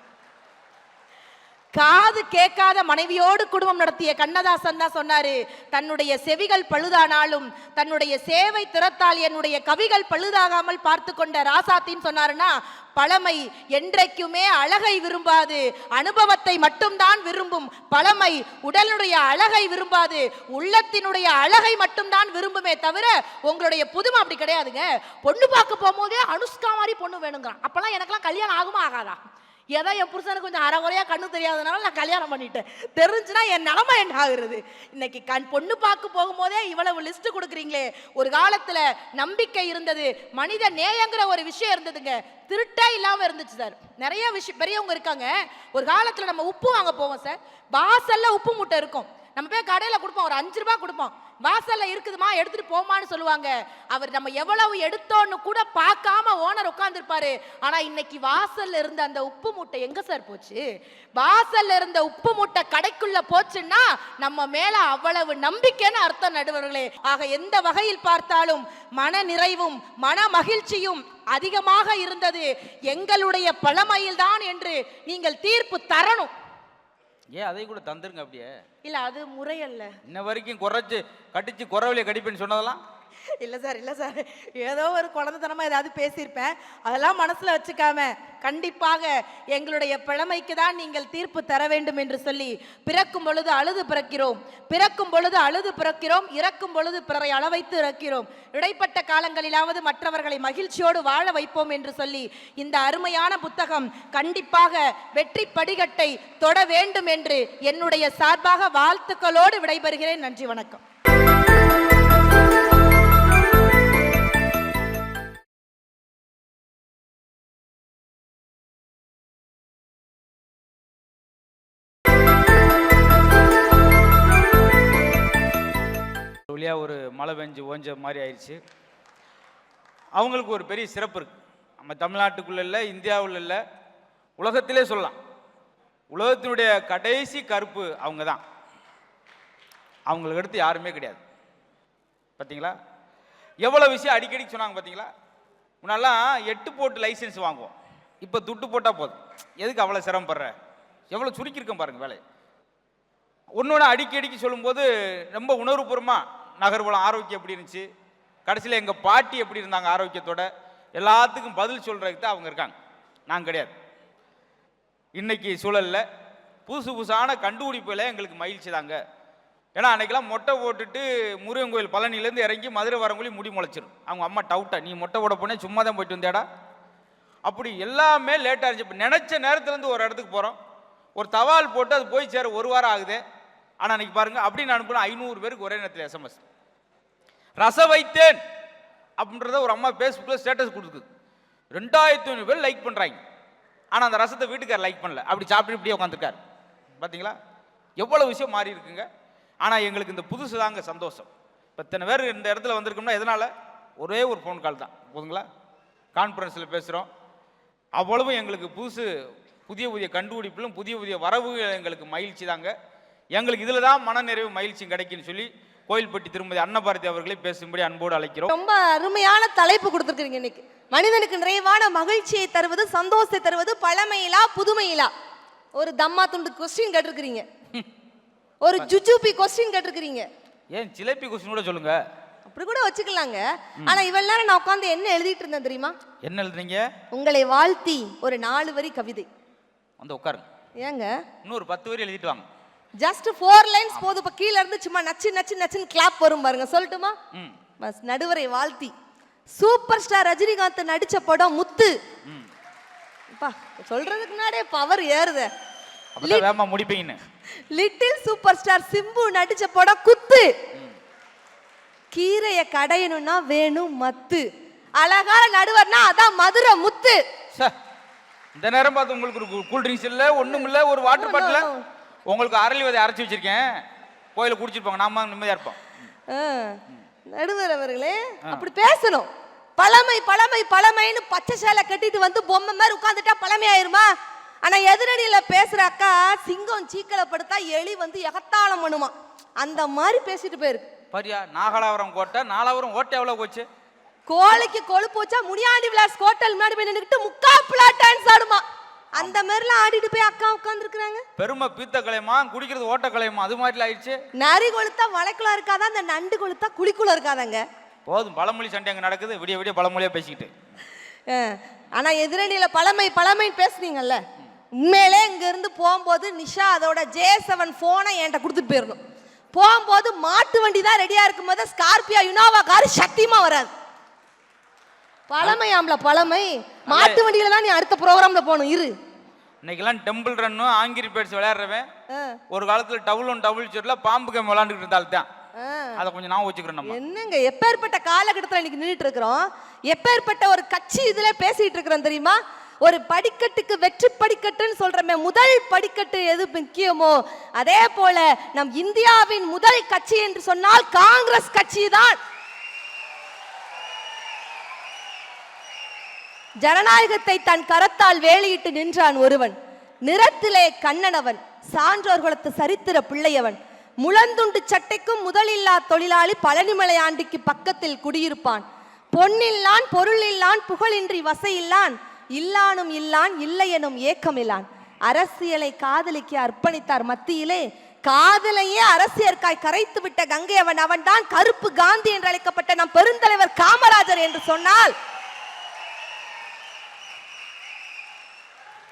S2: காது கேட்காத மனைவியோடு குடும்பம் நடத்திய கண்ணதாசன் தான் சொன்னாரு, தன்னுடைய செவிகள் பழுதானாலும் தன்னுடைய சேவை திறத்தால் என்னுடைய கவிகள் பழுதாகாமல் பார்த்து கொண்ட ராசாத்தின்னு சொன்னாருன்னா, பழமை என்றைக்குமே அழகை விரும்பாது, அனுபவத்தை மட்டும்தான் விரும்பும். பழமை உடலுடைய அழகை விரும்பாது, உள்ளத்தினுடைய அழகை மட்டும்தான் விரும்புமே தவிர உங்களுடைய புதுமை அப்படி கிடையாதுங்க. பொண்ணு பார்க்க போகும்போதே அனுஷ்கா மாதிரி பொண்ணு வேணுங்கிறான். அப்பெல்லாம் எனக்கெல்லாம் கல்யாணம் ஆகுமா ஆகாதா? ஏதோ என் புருஷனுக்கு கொஞ்சம் அரைகுறையா கண்ணு தெரியாதனால நான் கல்யாணம் பண்ணிட்டேன். தெரிஞ்சுன்னா என் நிலைமை என்ன ஆகுறது? இன்னைக்கு பொண்ணு பார்க்க போகும்போதே இவ்வளவு லிஸ்ட் கொடுக்குறீங்களே. ஒரு காலத்துல நம்பிக்கை இருந்தது, மனித நேயங்கிற ஒரு விஷயம் இருந்ததுங்க. திருட்டே இல்லாம இருந்துச்சு சார். நிறைய விஷயம் பெரியவங்க இருக்காங்க. ஒரு காலத்துல நம்ம உப்பு வாங்க போவோம் சார், வாசல்ல உப்பு மூட்டை இருக்கும். நம்ம போய் கடையில கொடுப்போம், ஒரு 5 ரூபாய் கொடுப்போம். வாசல்ல இருக்குதுமா எடுத்துட்டு போமான்னு சொல்லுவாங்க. அவர் நம்ம எவ்வளவு எடுத்தோன்னு கூட பார்க்காம ஓனர் உட்கார்ந்துருப்பாரு. ஆனா இன்னைக்கு வாசல்ல இருந்த அந்த உப்பு மூட்டை எங்க சார் போச்சு? வாசல்ல இருந்த உப்பு மூட்டை கடைக்குள்ள போச்சுன்னா நம்ம மேல அவ்வளவு நம்பிக்கைன்னு அர்த்தம் நடுவர்களே. ஆக எந்த வகையில் பார்த்தாலும் மன நிறைவும் மன மகிழ்ச்சியும் அதிகமாக இருந்தது எங்களுடைய பழமையில்தான் என்று நீங்கள் தீர்ப்பு தரணும்.
S1: ஏன் அதை கூட தந்துருங்க அப்படியே.
S2: இல்ல அது முறையல்ல.
S1: இன்ன வரைக்கும் குறைச்சு கடிச்சு குறவழியை கடிப்பேன்னு சொன்னதெல்லாம்
S2: இல்ல சார், ஏதோ ஒரு குழந்தைத்தனமா ஏதாவது பேசியிருப்பேன். அதெல்லாம் மனசுல வச்சுக்காம கண்டிப்பாக எங்களுடைய பழமைக்கு தான் நீங்கள் தீர்ப்பு தர வேண்டும் என்று சொல்லி, பிறக்கும் பொழுது அழுது பிறக்கிறோம், இறக்கும் பொழுது பிறரை அளவைத்து இறக்கிறோம். இடைப்பட்ட காலங்களிலாவது மற்றவர்களை மகிழ்ச்சியோடு வாழ வைப்போம் என்று சொல்லி இந்த அருமையான புத்தகம் கண்டிப்பாக வெற்றி படிகட்டை தொட வேண்டும் என்று என்னுடைய சார்பாக வாழ்த்துக்களோடு விடைபெறுகிறேன். நன்றி, வணக்கம்.
S1: ஒரு மழை பெஞ்சு ஓஞ்ச மாதிரி ஆயிடுச்சு. அவங்களுக்கு ஒரு பெரிய சிறப்பு இருக்கு. நம்ம தமிழ்நாட்டுக்குள்ள இல்லை, இந்தியாவில் இல்லை, உலகத்திலே சொல்லலாம். உலகத்தினுடைய கடைசி கருப்பு அவங்க தான். அவங்களுக்கு அடுத்து யாருமே கிடையாது. பார்த்தீங்களா எவ்வளோ விஷயம் அடிக்கடி சொன்னாங்க? பார்த்தீங்களா, முன்னெல்லாம் 8 போட்டு லைசன்ஸ் வாங்குவோம், இப்போ துட்டு போட்டால் போதும். எதுக்கு அவ்வளோ சிரமப்படுற? எவ்வளோ சுருக்கியிருக்கேன் பாருங்க வேலை. ஒன்று அடிக்கடிக்கு சொல்லும்போது ரொம்ப உணர்வுபூர்வமாக நகர்வலம் ஆரோக்கியம் எப்படி இருந்துச்சு, கடைசியில் எங்கள் பாட்டி எப்படி இருந்தாங்க ஆரோக்கியத்தோட, எல்லாத்துக்கும் பதில் சொல்கிறதுக்கு தான் அவங்க இருக்காங்க. நாங்கள் கிடையாது. இன்னைக்கு சூழலில் புதுசான கண்டுபிடிப்பில் எங்களுக்கு மகிழ்ச்சி தாங்க. ஏன்னா அன்றைக்கெல்லாம் மொட்டை போட்டுட்டு முருகன் கோயில் பழனிலேருந்து இறங்கி மதுரை வரவங்களையும் முடி முளைச்சிரும். அவங்க அம்மா டவுட்டா, நீ மொட்டை போட போனே சும்மா தான் போயிட்டு வந்தேடா. அப்படி எல்லாமே லேட்டாக இருந்துச்சு. இப்போ நினச்ச நேரத்துலேருந்து ஒரு இடத்துக்கு போகிறோம், ஒரு தபால் போட்டு அது போய் சேர 1 வாரம் ஆகுது. ஆனால் அன்றைக்கி பாருங்கள், அப்படின்னு அனுப்புனா 500 பேருக்கு ஒரே நேரத்தில் SMS. ரச வைத்தேன் அப்படின்றத ஒரு அம்மா ஃபேஸ்புக்கில் ஸ்டேட்டஸ் கொடுக்குது, 2500 பேர் லைக் பண்ணுறாங்க. ஆனால் அந்த ரசத்தை வீட்டுக்கார் லைக் பண்ணல, அப்படி சாப்பிட்டு இப்படியே உட்காந்துருக்காரு. பார்த்தீங்களா எவ்வளோ விஷயம் மாறி இருக்குங்க. ஆனால் எங்களுக்கு இந்த புதுசு தாங்க சந்தோஷம். இப்போ இத்தனை பேர் இந்த இடத்துல வந்திருக்கோம்னா எதனால்? ஒரே ஒரு ஃபோன் கால் தான் போதுங்களா. கான்ஃபரன்ஸில் பேசுகிறோம், அவ்வளவும் எங்களுக்கு புதிய கண்டுபிடிப்பிலும் புதிய வரவுகள் எங்களுக்கு மகிழ்ச்சி தாங்க. எங்களுக்கு இதில் தான் மனநிறைவு மகிழ்ச்சி கிடைக்குன்னு சொல்லி கோயில்பட்டி திருமதி அன்னபாரதி அவர்களை பேசும்படி அன்போடு அழைக்கிறோம்.
S3: ரொம்ப அருமையான தலைப்பு கொடுத்துருக்கீங்க இன்னைக்கு. மனிதனுக்கு நிறைவான மகிழ்ச்சியை தருவது, சந்தோஷத்தை தருவது பழமையிலா புதுமையிலா? ஒரு தம்மா துண்டு கொஸ்டின் கேட்டிருக்கிறீங்க, ஒரு ஜுஜுபி கொஸ்டின் கேட்டிருக்கிறீங்க.
S1: ஏன் சிலேபி கொஸ்டின் கூட சொல்லுங்க,
S3: அப்படி கூட வச்சுக்கலாங்க. ஆனா இவ்வளவு நேரம் நான் உட்காந்து என்ன எழுதிட்டு இருந்தேன் தெரியுமா?
S1: என்ன எழுதுறீங்க?
S3: உங்களை வாழ்த்தி ஒரு 4 வரி கவிதை.
S1: வந்து உட்காருங்க.
S3: ஏங்க
S1: இன்னொரு 10 வரி எழுதிட்டு வாங்க.
S3: ஜஸ்ட் 4 லைன்ஸ் போதும். இப்ப கீழ இருந்து சும்மா நச்சுன்னு கிளாப் வரும் பாருங்க, சொல்லட்டுமா? பஸ் நடுவரை வாழ்த்தி. சூப்பர் ஸ்டார் ரஜினிகாந்த் நடிச்ச படம் முத்து. சொல்றதுக்கு முன்னாடியே பவர் ஏறுது.
S1: முடிப்பீங்க.
S3: லிட்டில் சூப்பர் ஸ்டார் சிம்பு நடிச்ச படம் குத்து. கீரைய கடையணும்னா வேணும் மத்து. அழகான நடுவர்னா அதான் மதுரை முத்து.
S1: இந்த நேரம் பார்த்து உங்களுக்கு ஒரு கூல் ட்ரிங்க்ஸ் இல்ல, ஒண்ணும் இல்ல, ஒரு வாட்டர் பாட்டில் உங்களுக்கு அரளி விதை அரைச்சி வச்சிருக்கேன், கோயில குடிச்சிருப்பாங்க, நாம நிம்மதியா இருப்போம்.
S3: நடுவர் அவர்களே அப்படி பேசணும். பழமை பழமை பழமைன்னு பச்சை சேலை கட்டிட்டு வந்து பொம்மை மாதிரி உட்காந்துட்டா பழமை ஆயிருமா? ஆனா எதிரடியில பேசுற அக்கா சிங்கம் சீக்கலை படுத்தா எலி வந்து எகத்தாளம் பண்ணுமா, அந்த மாதிரி பேசிட்டு போயிருக்கு.
S1: பரியா நாகலாவரம் கோட்டை, நாலாவரம் ஓட்டை எவ்வளவு போச்சு?
S3: கோழிக்கு கொழுப்பு வச்சா முனியாண்டி விலாஸ் ஹோட்டல் முன்னாடி போய் நின்னுக்கிட்டு முக்காப்புலா டான்ஸ் ஆடுமா, அந்த மாதிரிலாம் ஆடிட்டு போய் அக்கா உட்கார்ந்து இருக்காங்க.
S1: பெருமை பீத்த கலையமா, குடிக்கிறது ஓட்ட கலையமா, அது மாதிரிலாம் ஆயிடுச்சு.
S3: நரி கொளுத்தா வளைக்குள்ள இருக்காதா, அந்த நண்டு கொளுத்தா குழிக்குள்ள இருக்காதாங்க.
S1: போதும், பழமொழி சண்டை அங்கே நடக்குது, விடிய விடிய பழமொழியா பேசிக்கிட்டு.
S3: ஆனா எதிரணியில பழமை பழமைன்னு பேசுனீங்கல்ல, உண்மையிலே இங்க இருந்து போகும்போது நிஷா அதோட J7 போனை என்கிட்ட கொடுத்துட்டு போயிடணும். போகும்போது மாட்டு வண்டி தான் ரெடியா இருக்கும் போது ஸ்கார்பியோ யுனோவா கார் சத்தியமா வராது. பழமை ஆம்பளை பழமை. மாட்டு வண்டியில தான் நீ அடுத்த ப்ரோக்ராம்ல போகணும். இரு,
S1: இன்னைக்கெல்லாம் டெம்பிள் ரன்னும் ஆங்கிரி பேட்ஸ் விளையாடுறவன் ஒரு காலத்துல டபுள் ஷீட்ல பாம்பு கேம் விளையாண்டுட்டு இருந்தால் தான். அதை கொஞ்சம் நான் வச்சுக்கிறேன். நம்ம
S3: என்னங்க எப்பேற்பட்ட காலகட்டத்தில் இன்னைக்கு நின்றுட்டு இருக்கிறோம், எப்பேற்பட்ட ஒரு கட்சி இதுல பேசிட்டு இருக்கிறோம் தெரியுமா? ஒரு படிக்கட்டுக்கு வெற்றி படிக்கட்டுன்னு சொல்றமே, முதல் படிக்கட்டு எது முக்கியமோ அதே போல நம் இந்தியாவின் முதல் கட்சி என்று சொன்னால் காங்கிரஸ் கட்சி தான். ஜனநாயகத்தை தன் கரத்தால் வேலியிட்டு நின்றான் ஒருவன், நிறத்திலே கண்ணனவன், சான்றோர் குலத்து சரித்திர பிள்ளையவன், முழந்துண்டு சட்டைக்கும் முதலில்லா தொழிலாளி பழனிமலை ஆண்டிக்கு பக்கத்தில் குடியிருப்பான், பொன்னில்லான் பொருள் இல்லான் புகழின்றி வசையில்லான், இல்லானும் இல்லான் இல்லை எனும் ஏக்கம் இல்லான், அரசியலை காதலிக்க அர்ப்பணித்தார் மத்தியிலே காதலையே அரசியற்காய் கரைத்து விட்ட கங்கையவன் அவன் தான் கருப்பு காந்தி என்று அழைக்கப்பட்ட நம் பெருந்தலைவர் காமராஜர் என்று சொன்னால்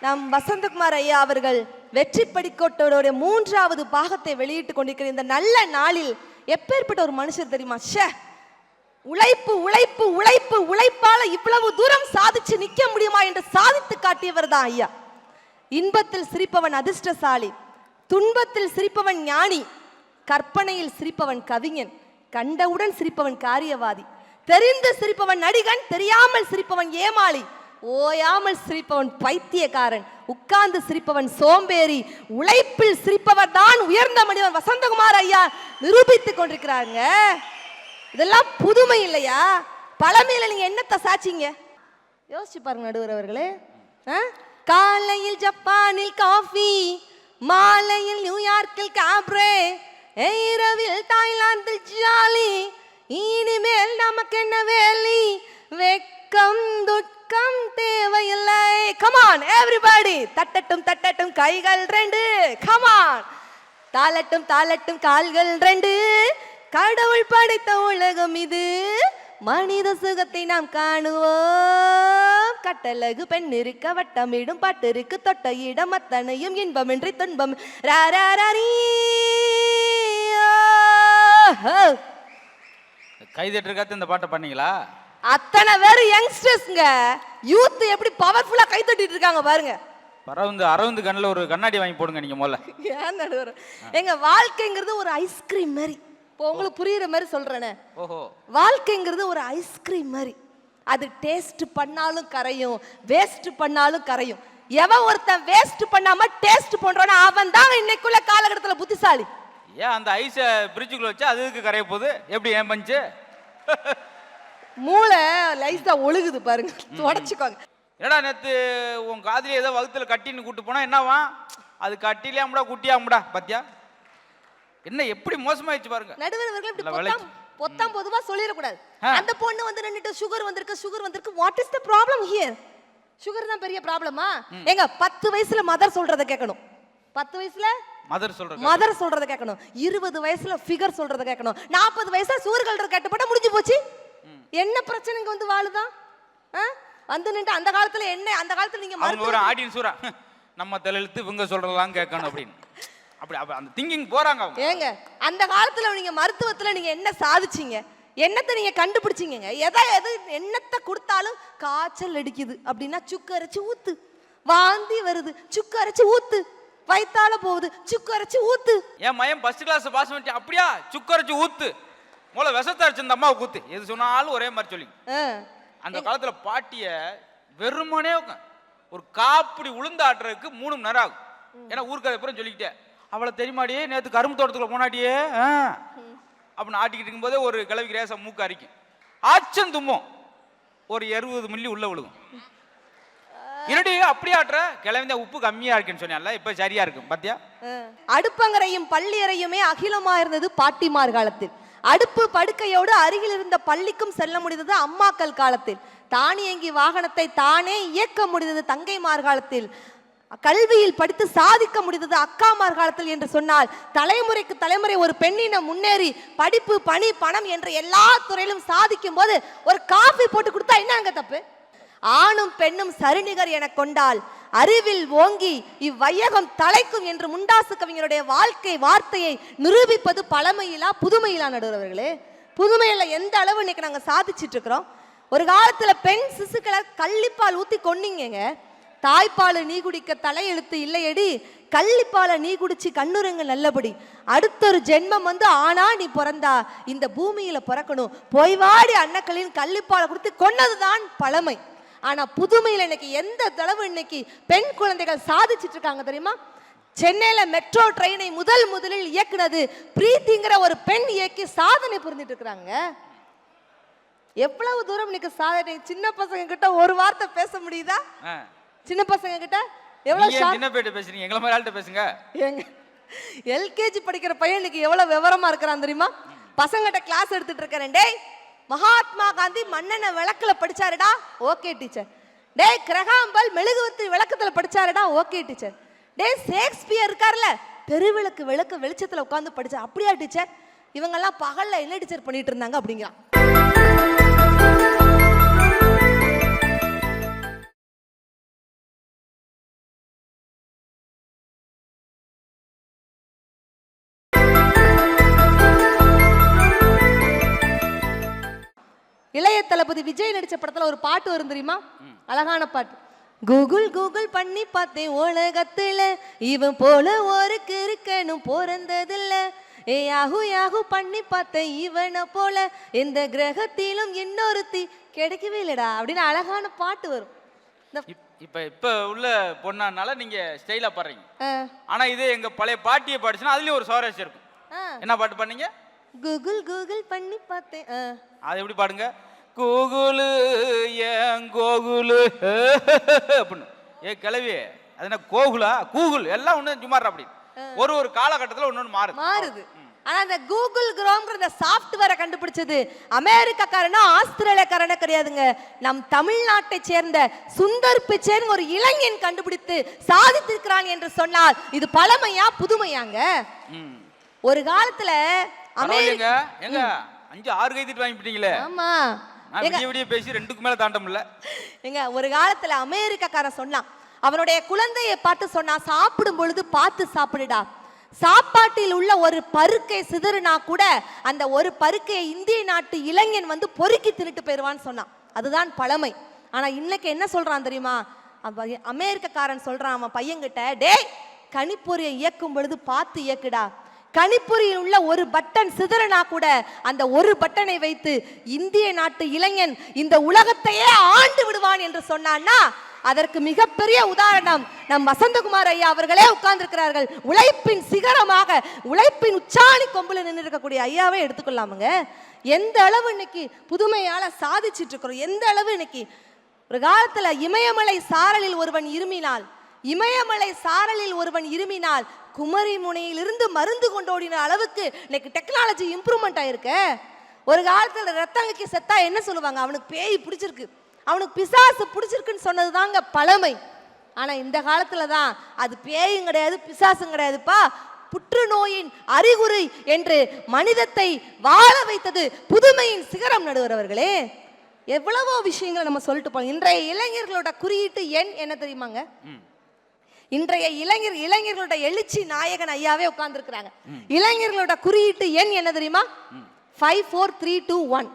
S3: நம் வசந்தகுமார் ஐயா அவர்கள் வெற்றி படிக்கோட்டோட 3வது பாகத்தை வெளியிட்டு கொண்டிருக்கிற இந்த நல்ல நாளில் எப்பேற்பட்ட ஒரு மனுஷர் தெரியுமா? உழைப்பு உழைப்பு உழைப்பு உழைப்பால இவ்வளவு தூரம் சாதிச்சு நிக்க முடியுமா என்று சாதித்து காட்டியவர் தான் ஐயா. இன்பத்தில் சிரிப்பவன் அதிர்ஷ்டசாலி, துன்பத்தில் சிரிப்பவன் ஞானி, கற்பனையில் சிரிப்பவன் கவிஞன், கண்டவுடன் சிரிப்பவன் காரியவாதி, தெரிந்து சிரிப்பவன் நடிகன், தெரியாமல் சிரிப்பவன் ஏமாளி, ஓயாமல் சிரிப்பவன் பைத்தியக்காரன், உட்கார்ந்து சிரிப்பவன் சோம்பேறி, உழைப்பில் சிரிப்பவர் தான் உயர்ந்த மனிதன். வசந்தகுமார் ஐயா நிரூபித்துக் கொண்டிருக்கிறாங்க. இதெல்லாம் புதுமை இல்லையா? பழமையில நீங்க என்னத்தை சாட்சிங்க யோசிச்சு பாருங்க நடுவர் அவர்களே. காலையில் ஜப்பானில் காஃபி, மாலையில் நியூயார்க்கில் காப்ரே, இரவில் தாய்லாந்தில் ஜாலி, இனிமேல் நமக்கு என்ன வேலி, வெக்கம் துக்கம் தேவையில்லை. கமான் எவ்ரிபடி, தட்டட்டும் தட்டட்டும் கைகள் 2, கமான் தாளட்டும் தாளட்டும் கால்கள் 2, கடவுள் படைத்த உலகம் இது, மனித சுகத்தை நாம் காணுவோம், கட்டழகு பெண் இருக்க வட்டமிடும் பாட்டு இருக்கு, தொட்ட இடம் அத்தனையும் இன்பமின்றி துன்பம்.
S1: கைதட்டுறதுக்காக இந்த பாட்டை பண்ணீங்களா?
S3: அத்தனை பேர் யங்ஸ்டர்ஸ்ங்க, யூத் எப்படி பவர்ஃபுல்லா கை தட்டிட்டு இருக்காங்க பாருங்க.
S1: அரவிந்த் கண்ணில் ஒரு கண்ணாடி வாங்கி போடுங்க நீங்க முதல்ல.
S3: ஏன் நடுவர், எங்க வாழ்க்கைங்கிறது ஒரு ஐஸ்கிரீம் மாதிரி. இப்போ உங்களுக்கு புரியுற மாதிரி சொல்றேனே, வாழ்க்கைங்கிறது ஒரு ஐஸ்கிரீம் மாதிரி. அது டேஸ்ட் பண்ணாலும் கரையும், வேஸ்ட் பண்ணாலும் கரையும். எவன் ஒருத்தன் வேஸ்ட் பண்ணாம டேஸ்ட் பண்றானோ அவன் தான் இன்னைக்குள்ள காலகட்டத்தில் புத்திசாலி.
S1: ஏன் அந்த ஐஸை பிரிட்ஜுக்குள்ள வச்சா அதுக்கு கரைய போகுது? எப்படி ஏன் பஞ்சு?
S3: மூளை லைஸா ஒழுகுது பாருங்க, தொடச்சுக்கோங்க.
S1: ஏடா நேத்து உன் காதலி ஏதோ வகுத்துல கட்டின்னு கூட்டு போனா என்னவா? அது கட்டிலாம்டா குட்டியாம்டா பத்தியா? என்ன எப்படி மோசமாயிடுச்சு பாருங்க.
S3: நடுவர்கள் இப்படி பொத்தாம் பொதுவா சொல்லிட கூடாது. அந்த பொண்ணு வந்து நின்னுட்டு சுகர் வந்திருக்கு. What is the problem here? Sugar தான் பெரிய ப்ராப்ளமா? ஏங்க 10 வயசுல மதர் சொல்றத கேட்கணும், 10 வயசுல மதர் சொல்றத கேட்கணும், 20 வயசுல ஃபிகர் சொல்றத கேட்கணும், 40 வயசுல சூர்கள்ற கேட்டப்பட்ட முடிஞ்சு போச்சு. என்ன பிரச்சனைங்க வந்து வாழுதான் வந்து நின்று அந்த காலத்துல என்ன, அந்த காலத்துல நீங்க
S1: ஒரு ஆடியன்ஸ் சூரா நம்ம தலையெழுத்து இவங்க சொல்றதெல்லாம் கேட்கணும் அப்படின்னு அப்படி அந்த திங்கிங் போறாங்க.
S3: ஏங்க அந்த காலத்துல நீங்க மருத்துவத்துல நீங்க என்ன சாதிச்சீங்க, என்னத்தை நீங்க கண்டுபிடிச்சீங்க? எது என்னத்தை கொடுத்தாலும் காய்ச்சல் அடிக்குது அப்படின்னா சுக்கு அரைச்சு ஊத்து, வாந்தி வருது சுக்கு அரைச்சு ஊத்து, வயித்தால போகுது சுக்கு அரைச்சு ஊத்து.
S1: என் மயம் ஃபர்ஸ்ட் கிளாஸ் பாஸ் பண்ணி அப்படியா சுக்கு அரைச்சு ஊத்து, மூளை விஷத்தை அரைச்சு இந்த அம்மாவை கூத்து, எது சொன்னாலும் ஒரே மாதிரி சொல்லி. அந்த காலத்துல பாட்டிய வெறுமனே ஒரு காப்பிடி உளுந்து ஆட்டுறதுக்கு 3 மணி நேரம் ஆகும். ஏன்னா ஊருக்கு அப்புறம் சொல்லிக்கிட்டே அவளை தெரியுமாடியே நேற்று கரும்பு தோட்டத்துக்குள்ள போனாடியே அப்படின்னு ஆட்டிக்கிட்டு இருக்கும்போதே ஒரு கிளவிக்கு ரேசம் மூக்கு அரிக்கும், ஆச்சம் தும்மும், ஒரு 60 மில்லி உள்ள விழுகும். இருடி அப்படி ஆட்டுற கிளவிந்த உப்பு கம்மியா இருக்குன்னு சொன்னால இப்ப சரியா இருக்கும் பாத்தியா?
S3: அடுப்பங்கரையும் பள்ளியறையுமே அகிலமா இருந்தது பாட்டிமார் காலத்தில். அடுப்பு படுக்கையோடு அருகில் இருந்த பள்ளிக்கும் செல்ல முடிந்தது அம்மாக்கள் காலத்தில். தானியங்கி வாகனத்தை தானே இயக்க முடிந்தது தங்கைமார் காலத்தில். கல்வியில் படித்து சாதிக்க முடிந்தது அக்காமார் காலத்தில் என்று சொன்னால், தலைமுறைக்கு தலைமுறை ஒரு பெண்ணினம் முன்னேறி படிப்பு பணி பணம் என்ற எல்லா துறையிலும் சாதிக்கும் போது ஒரு காஃபி போட்டு கொடுத்தா என்னங்க தப்பு? ஆணும் பெண்ணும் சரிநிகர் என கொண்டால் அறிவில் ஓங்கி இவ்வையகம் தலைக்கும் என்று முண்டாசு கவிஞருடைய வாழ்க்கை வார்த்தையை நிரூபிப்பது பழமையிலா புதுமையிலா நடுவர்களே? புதுமையில எந்த அளவு இன்னைக்கு நாங்க சாதிச்சிட்டு இருக்கிறோம். ஒரு காலத்துல பெண் சிசுக்களை கள்ளிப்பால் ஊத்தி கொன்னீங்க, தாய்ப்பாலை நீ குடிக்க தலையெழுத்து இல்லையடி, கள்ளிப்பாலை நீ குடிச்சு கண்ணுரங்க நல்லபடி, அடுத்தொரு ஜென்மம் வந்து ஆனா நீ பிறந்தா இந்த பூமியில பிறக்கணும், பொய்வாடி அன்னக்களின் கள்ளிப்பாலை கொடுத்து கொன்னதுதான் பழமை. ஆனா புதுமையில இன்னைக்கு எந்த தளவு இன்னைக்கு பெண் குழந்தைகள் சாதிச்சிட்டு இருக்காங்க தெரியுமா? சென்னையில மெட்ரோ ட்ரெயினை முதலில் இயக்குனது பிரீத்திங்கிற ஒரு பெண் இயக்கி சாதனை புரிஞ்சிட்டு இருக்கிறாங்க. எவ்வளவு தூரம் இன்னைக்கு சாதனை. சின்ன பசங்க கிட்ட ஒரு வார்த்தை பேச முடியுதா? சின்ன பசங்க கிட்ட எவ்வளவு
S1: சின்ன பேட்டு பேசுறீங்க, எங்கள மாதிரி ஆள்கிட்ட பேசுங்க.
S3: எல்கேஜி படிக்கிற பையன் இன்னைக்கு எவ்வளவு விவரமா இருக்கிறான் தெரியுமா? பசங்கிட்ட கிளாஸ் எடுத்துட்டு இருக்கிறேன். டேய், மகாத்மா காந்தி மண்ணெண்ண விளக்குல படிச்சாருடா, ஓகே டீச்சர். டேய், கிரகாம்பல் மெழுகுவர்த்தி விளக்கத்துல படிச்சாருடா, ஓகே டீச்சர். டேய், ஷேக்ஸ்பியர் இருக்கார்ல, தெருவிளக்கு வெளிச்சத்துல உட்கார்ந்து படிச்சார், அப்படியா டீச்சர்? இவங்கெல்லாம் பகல்ல என்ன டீச்சர் பண்ணிட்டு இருந்தாங்க அப்படிங்கிறான். இளைய தளபதி விஜய் நடிச்ச படத்துல ஒரு பாட்டு வரும் தெரியுமா? அழகான பாட்டு. கூகுள் கூகுள் பண்ணி பார்த்தேன் உலகத்துல இவன் போல ஒரு கிறுக்கனும் பிறந்ததில்ல, ஏ யாகு யாகு பண்ணி பார்த்தேன் இவனை போல எந்த கிரகத்திலும் இன்னொருத்தி கிடைக்கவே இல்லடா அப்படின்னு அழகான பாட்டு வரும்.
S1: இப்ப உள்ள பொண்ணானால நீங்க ஸ்டைலா பாடுறீங்க. ஆனா இதே எங்க பழைய பாட்டியை பாடிச்சுன்னா அதுலயும் ஒரு சுவாரஸ்யம் இருக்கும். என்ன பாட்டு பண்ணீங்க?
S3: கூகுள் கூகுள் பண்ணி பார்த்தேன்.
S1: அது எப்படி பாடுங்க? கூகுளு ஏன் கோகுலு அப்படின்னு. ஏ கிளவி, அது என்ன கோகுலா கூகுள் எல்லாம் ஒண்ணு சும்மாறா அப்படி. ஒரு காலகட்டத்தில் ஒன்னொன்னு மாறுது.
S3: ஆனா அந்த கூகுள் குரோம்ங்கிற அந்த சாஃப்ட்வேரை கண்டுபிடிச்சது அமெரிக்காக்காரனோ ஆஸ்திரேலியாக்காரனோ கிடையாதுங்க. நம் தமிழ்நாட்டை சேர்ந்த சுந்தர் பிச்சைன்னு ஒரு இளைஞன் கண்டுபிடித்து சாதித்திருக்கிறான் என்று சொன்னால் இது பழமையா புதுமையாங்க? ஒரு காலத்துல
S1: அமெரிக்கா எங்க 5-6 கைதிட்டு வாங்கிட்டீங்களே.
S3: ஆமா,
S1: விடிய பேசி 2க்கு மேல தாண்ட முடியல.
S3: எங்க ஒரு காலத்துல அமெரிக்காக்காரன் சொன்னான், அவனுடைய குழந்தையை பார்த்து சொன்னா, சாப்பிடும் பொழுது பார்த்து சாப்பிடுடா, சாப்பாட்டில் உள்ள ஒரு பருக்கை சிதறுனா கூட அந்த ஒரு பருக்கையை இந்திய நாட்டு இளைஞன் வந்து பொறுக்கி தின்னுட்டு போயிடுவான்னு சொன்னான். அதுதான் பழமை. ஆனா இன்னைக்கு என்ன சொல்றான் தெரியுமா? அமெரிக்காக்காரன் சொல்றான் அவன் பையன்கிட்ட, டேய், கணிப்பொறியை இயக்கும் பொழுது பார்த்து இயக்குடா, கணிப்பொறியில் உள்ள ஒரு பட்டன் சிதறனா கூட அந்த ஒரு பட்டனை வைத்து இந்திய நாட்டு இளைஞன் இந்த உலகத்தையே ஆண்டு விடுவான் என்று சொன்னான்னா அதற்கு மிகப்பெரிய உதாரணம் நம் வசந்தகுமார் ஐயா அவர்களே உட்கார்ந்திருக்கிறார்கள். உழைப்பின் சிகரமாக, உழைப்பின் உச்சாணி கொம்புல நின்று இருக்கக்கூடிய ஐயாவே எடுத்துக்கொள்ளாமுங்க. எந்த அளவு இன்னைக்கு புதுமையால சாதிச்சிட்டு இருக்கிறோம், எந்த அளவு இன்னைக்கு. ஒரு காலத்துல இமயமலை சாரலில் ஒருவன் இருமினால் குமரி முனையிலிருந்து மருந்து கொண்டோடின அளவுக்கு இன்னைக்கு டெக்னாலஜி இம்ப்ரூவ்மெண்ட் ஆயிருக்கு. ஒரு காலத்துல ரத்தங்கக்கு செத்தா என்ன சொல்லுவாங்க? அவனுக்கு பேய் பிடிச்சிருக்கு, அவனுக்கு பிசாசு பிடிச்சிருக்குன்னு சொன்னதுதாங்க பழமை. ஆனா இந்த காலத்துல தான் அது பேயும் கிடையாது பிசாசும் கிடையாதுப்பா, புற்றுநோயின் அறிகுறி என்று மனிதத்தை வாழ வைத்தது புதுமையின் சிகரம். நடுவரவர்களே, எவ்வளவோ விஷயங்களை நம்ம சொல்லிட்டு போறோம். இன்றைய இளைஞர்களோட குறியீட்டு எண் என்ன தெரியுமாங்க? இன்றைய இளைஞர்களோட எழுச்சி நாயகன் ஐயாவே உட்கார்ந்து இருக்கிறாங்க. இளைஞர்களோட குறியீட்டு எண் என்ன தெரியுமா? 54321.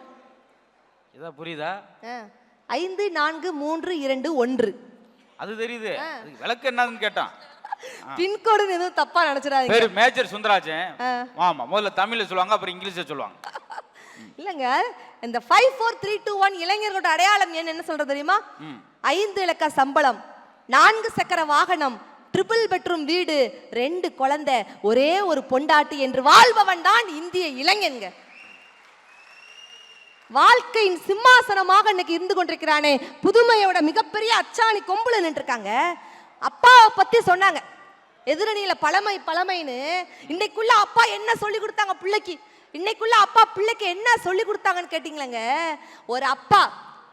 S1: இதா புரியுதா?
S3: 5 4 3 2 1.
S1: அது தெரியுது. விளக்கு என்னன்னு கேட்டான்.
S3: பின்கோடு எதுவும் தப்பா நினைச்சிடாதீங்க.
S1: பேரு மேஜர் சுந்தராஜன். ஆமா, முதல்ல தமிழ்ல சொல்லுவாங்க, அப்புறம் இங்கிலீஷ்ல சொல்லுவாங்க.
S3: இல்லங்க, இந்த 54321 இளைஞர்களோட அடையாளம் என்ன சொல்றது தெரியுமா? 5 இலக்க சம்பளம், 4 சக்கர வாகனம், ட்ரிபிள் பெட்ரூம் வீடு, 2 குழந்தை, ஒரே ஒரு பொண்டாட்டி என்று வாழ்பவன் தான் இந்திய இளைஞன்க. வாழ்க்கையின் சிம்மாசனமாக இன்னைக்கு இருந்து கொண்டிருக்கிறானே, புதுமையோட மிகப்பெரிய அச்சாணி கொம்புல நின்று இருக்காங்க. அப்பாவை பத்தி சொன்னாங்க, எதிரணியில பழமைன்னு. இன்னைக்குள்ள அப்பா என்ன சொல்லி கொடுத்தாங்க பிள்ளைக்கு? இன்னைக்குள்ள அப்பா பிள்ளைக்கு என்ன சொல்லி கொடுத்தாங்கன்னு கேட்டீங்களேங்க. ஒரு அப்பா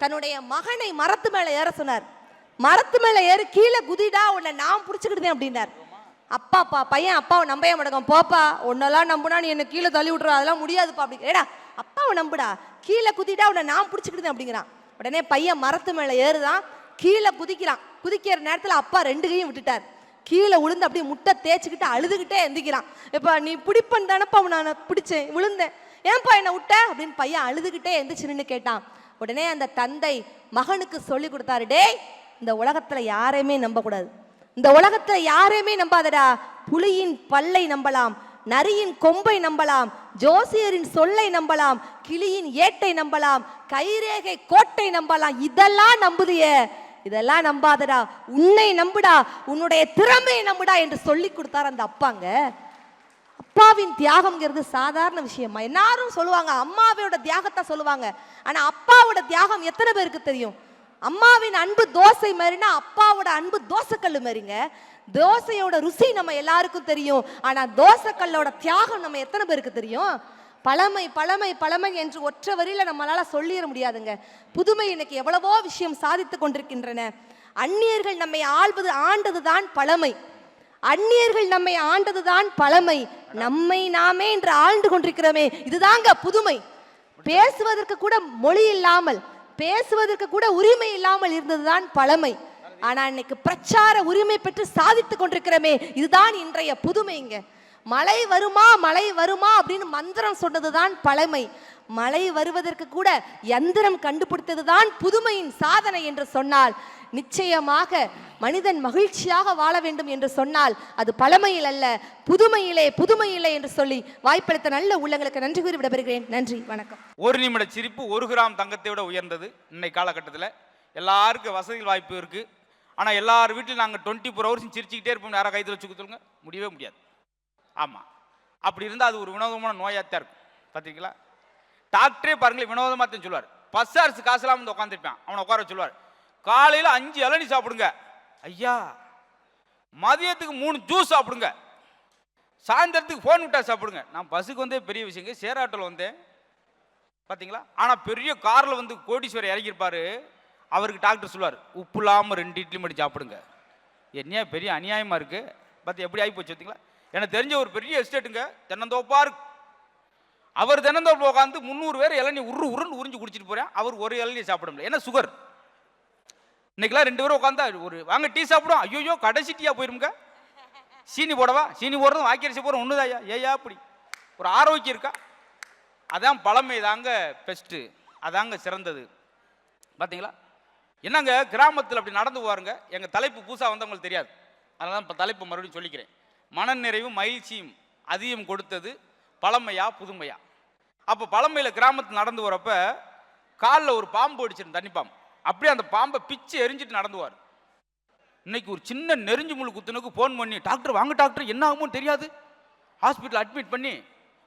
S3: தன்னுடைய மகனை மரத்து மேல ஏற சொன்னார். மரத்து மேல ஏறி கீழே குதிடா, உன்னை நான் பிடிச்சுக்கிட்டேன் அப்படின்னார். பையன் அப்பாவை நம்பவே மாட்டேங்க, போப்பா உன்னெல்லாம் நம்புனா நீ என்ன கீழே தள்ளி விட்டுற, அதெல்லாம் முடியாதுப்பா அப்படி. ஏடா அப்பாவை நம்புடா, கீழே குதிடா, உன்னை நான் பிடிச்சுக்கிட்டேன் அப்படிங்கிறான். உடனே பையன் மரத்து மேல ஏறுதான், கீழே குதிக்கிறான். குதிக்கிற நேரத்துல அப்பா 2 கையும் விட்டுட்டார். கீழே விழுந்து அப்படியே முட்டை தேய்ச்சிக்கிட்டு அழுதுகிட்டே எந்திக்கிறான். இப்ப நீ பிடிப்பன் தானப்பா நான் பிடிச்சேன், விழுந்தேன், ஏன்பா என்ன விட்ட அப்படின்னு பையன் அழுதுகிட்டே எந்திரிச்சு நின்று கேட்டான். உடனே அந்த தந்தை மகனுக்கு சொல்லி கொடுத்தாரு, டேய் இந்த உலகத்துல யாரையுமே நம்பக்கூடாது. இந்த உலகத்துல யாரையுமே நம்பாதடா. புலியின் பல்லை நம்பலாம், நரியின் கொம்பை நம்பலாம், ஜோசியரின் சொல்லை நம்பலாம், கிளியின் ஏட்டை நம்பலாம், கைரேகை கோட்டை நம்பலாம். இதெல்லாம் நம்புதியே, இதெல்லாம் நம்பாதடா. உன்னை நம்புடா, உன்னுடைய திறமையை நம்புடா என்று சொல்லி கொடுத்தார் அந்த அப்பாங்க. அப்பாவின் தியாகம்ங்கிறது சாதாரண விஷயமா? எல்லாரும் சொல்லுவாங்க அம்மாவோட தியாகத்தை சொல்லுவாங்க. ஆனா அப்பாவோட தியாகம் எத்தனை பேருக்கு தெரியும்? அம்மாவின் அன்பு தோசை மாதிரினா அப்பாவோட அன்பு தோசைக்கல்லு மாதிரிங்க. தோசையோட ருசி நம்ம எல்லாருக்கும் தெரியும். ஆனா தோசைக்கல்லோட தியாகம் நம்ம எத்தனை பேருக்கு தெரியும்? பழமை பழமை பழமை என்று ஒற்றை வரியில நம்மளால சொல்லிட முடியாதுங்க. புதுமை இன்னைக்கு எவ்வளவோ விஷயம் சாதித்து கொண்டிருக்கின்றன. அந்நியர்கள் நம்மை ஆண்டதுதான் பழமை. அந்நியர்கள் நம்மை ஆண்டதுதான் பழமை. நம்மை நாமே என்று ஆழ்ந்து கொண்டிருக்கிறோமே, இதுதாங்க புதுமை. பேசுவதற்கு கூட மொழி இல்லாமல், பேசுவதற்கு கூட உரிமை இல்லாமல் இருந்ததுதான் பழமை. ஆனா இன்னைக்கு பிரச்சார உரிமை பெற்று சாதித்து கொண்டிருக்கிறோமே, இதுதான் இன்றைய புதுமைங்க. மழை வருமா மழை வருமா அப்படின்னு மந்திரம் சொன்னதுதான் பழமை. மழை வருவதற்கு கூட யந்திரம் கண்டுபிடித்ததுதான் புதுமையின் சாதனை என்று சொன்னால், நிச்சயமாக மனிதன் மகிழ்ச்சியாக வாழ வேண்டும் என்று சொன்னால் அது பழமையில் அல்ல, புதுமையிலே புதுமையிலே என்று சொல்லி வாய்ப்பளித்த நல்ல உள்ளங்களுக்கு நன்றி கூறி விடைபெறுகிறேன். நன்றி, வணக்கம்.
S1: ஒரு நிமிட சிரிப்பு 1 கிராம் தங்கத்தை விட உயர்ந்தது. இன்னைக்கு காலகட்டத்தில் எல்லாருக்கும் வசதிகள் வாய்ப்பு இருக்கு. ஆனால் எல்லார் வீட்டிலும் நாங்கள் 24 ஹவர்ஸ் சிரிச்சுக்கிட்டே இருப்போம். யாராவது கைத்தில் வச்சு கொடுத்துருங்க, முடியவே முடியாது. ஆமாம், அப்படி இருந்தால் அது ஒரு வினோதமான நோயாத்தான் இருக்கும். பார்த்தீங்களா? டாக்டரே பாருங்களேன் வினோதமாக தான் சொல்லுவார். பஸ் அரிசி காசுலாம் வந்து உட்காந்துருப்பான், அவனை உட்கார சொல்லுவார். காலையில் 5 இளநீ சாப்பிடுங்க ஐயா, மதியத்துக்கு 3 ஜூஸ் சாப்பிடுங்க, சாயந்தரத்துக்கு ஃபோன் விட்டா சாப்பிடுங்க. நான் பஸ்ஸுக்கு வந்தே பெரிய விஷயங்க, சேராட்டோவில் வந்தேன் பார்த்தீங்களா. ஆனால் பெரிய காரில் வந்து கோடீஸ்வரர் இறங்கியிருப்பார். அவருக்கு டாக்டர் சொல்லுவார் உப்பு இல்லாமல் 2 இட்லி மட்டும் சாப்பிடுங்க. என்னையா பெரிய அநியாயமாக இருக்குது பார்த்து எப்படி ஆகி போச்சு பார்த்தீங்களா. எனக்கு தெரிஞ்ச ஒரு பெரிய எஸ்டேட்டுங்க, தென்னந்தோப்பா இருக்கு. அவர் தென்னந்தோப்பு உட்காந்து 300 பேர் இளநீ உருன்னு உறிஞ்சு குடிச்சிட்டு போகிறேன். அவர் ஒரு இளநீ சாப்பிட முடியல, என்ன சுகர். இன்னைக்கெல்லாம் 2 பேரும் உட்காந்தா ஒரு வாங்க டீ சாப்பிடும், ஐயோ கடைசி டீயா போயிருங்க. சீனி போடவா, சீனி போடுறதும் வாக்கரிசி போடுறோம் ஒன்றுதாயா, ஏயா அப்படி ஒரு ஆரோக்கியம் இருக்கா? அதான் பழமை தாங்க பெஸ்ட்டு, அதாங்க சிறந்தது. பார்த்தீங்களா? என்னங்க கிராமத்தில் அப்படி நடந்து போவாருங்க. எங்கள் தலைப்பு புதுசாக வந்தவங்களுக்கு தெரியாது, அதனால தான் இப்போ தலைப்பு மறுபடியும் சொல்லிக்கிறேன். மனநிறைவும் மகிழ்ச்சியும் அதிகம் கொடுத்தது பழமையா புதுமையா? அப்போ பழமையில் கிராமத்தில் நடந்து வரப்ப காலில் ஒரு பாம்பு அடிச்சிருந்து, தண்ணி பாம்பு. அப்படியே அந்த பாம்பை பிச்சு எரிஞ்சிட்டு நடந்துவார். இன்னைக்கு ஒரு சின்ன நெருஞ்சு முள் குத்துனுக்கு ஃபோன் பண்ணி டாக்டர் வாங்க டாக்டர் என்ன ஆகுமோன்னு தெரியாது, ஹாஸ்பிட்டல் அட்மிட் பண்ணி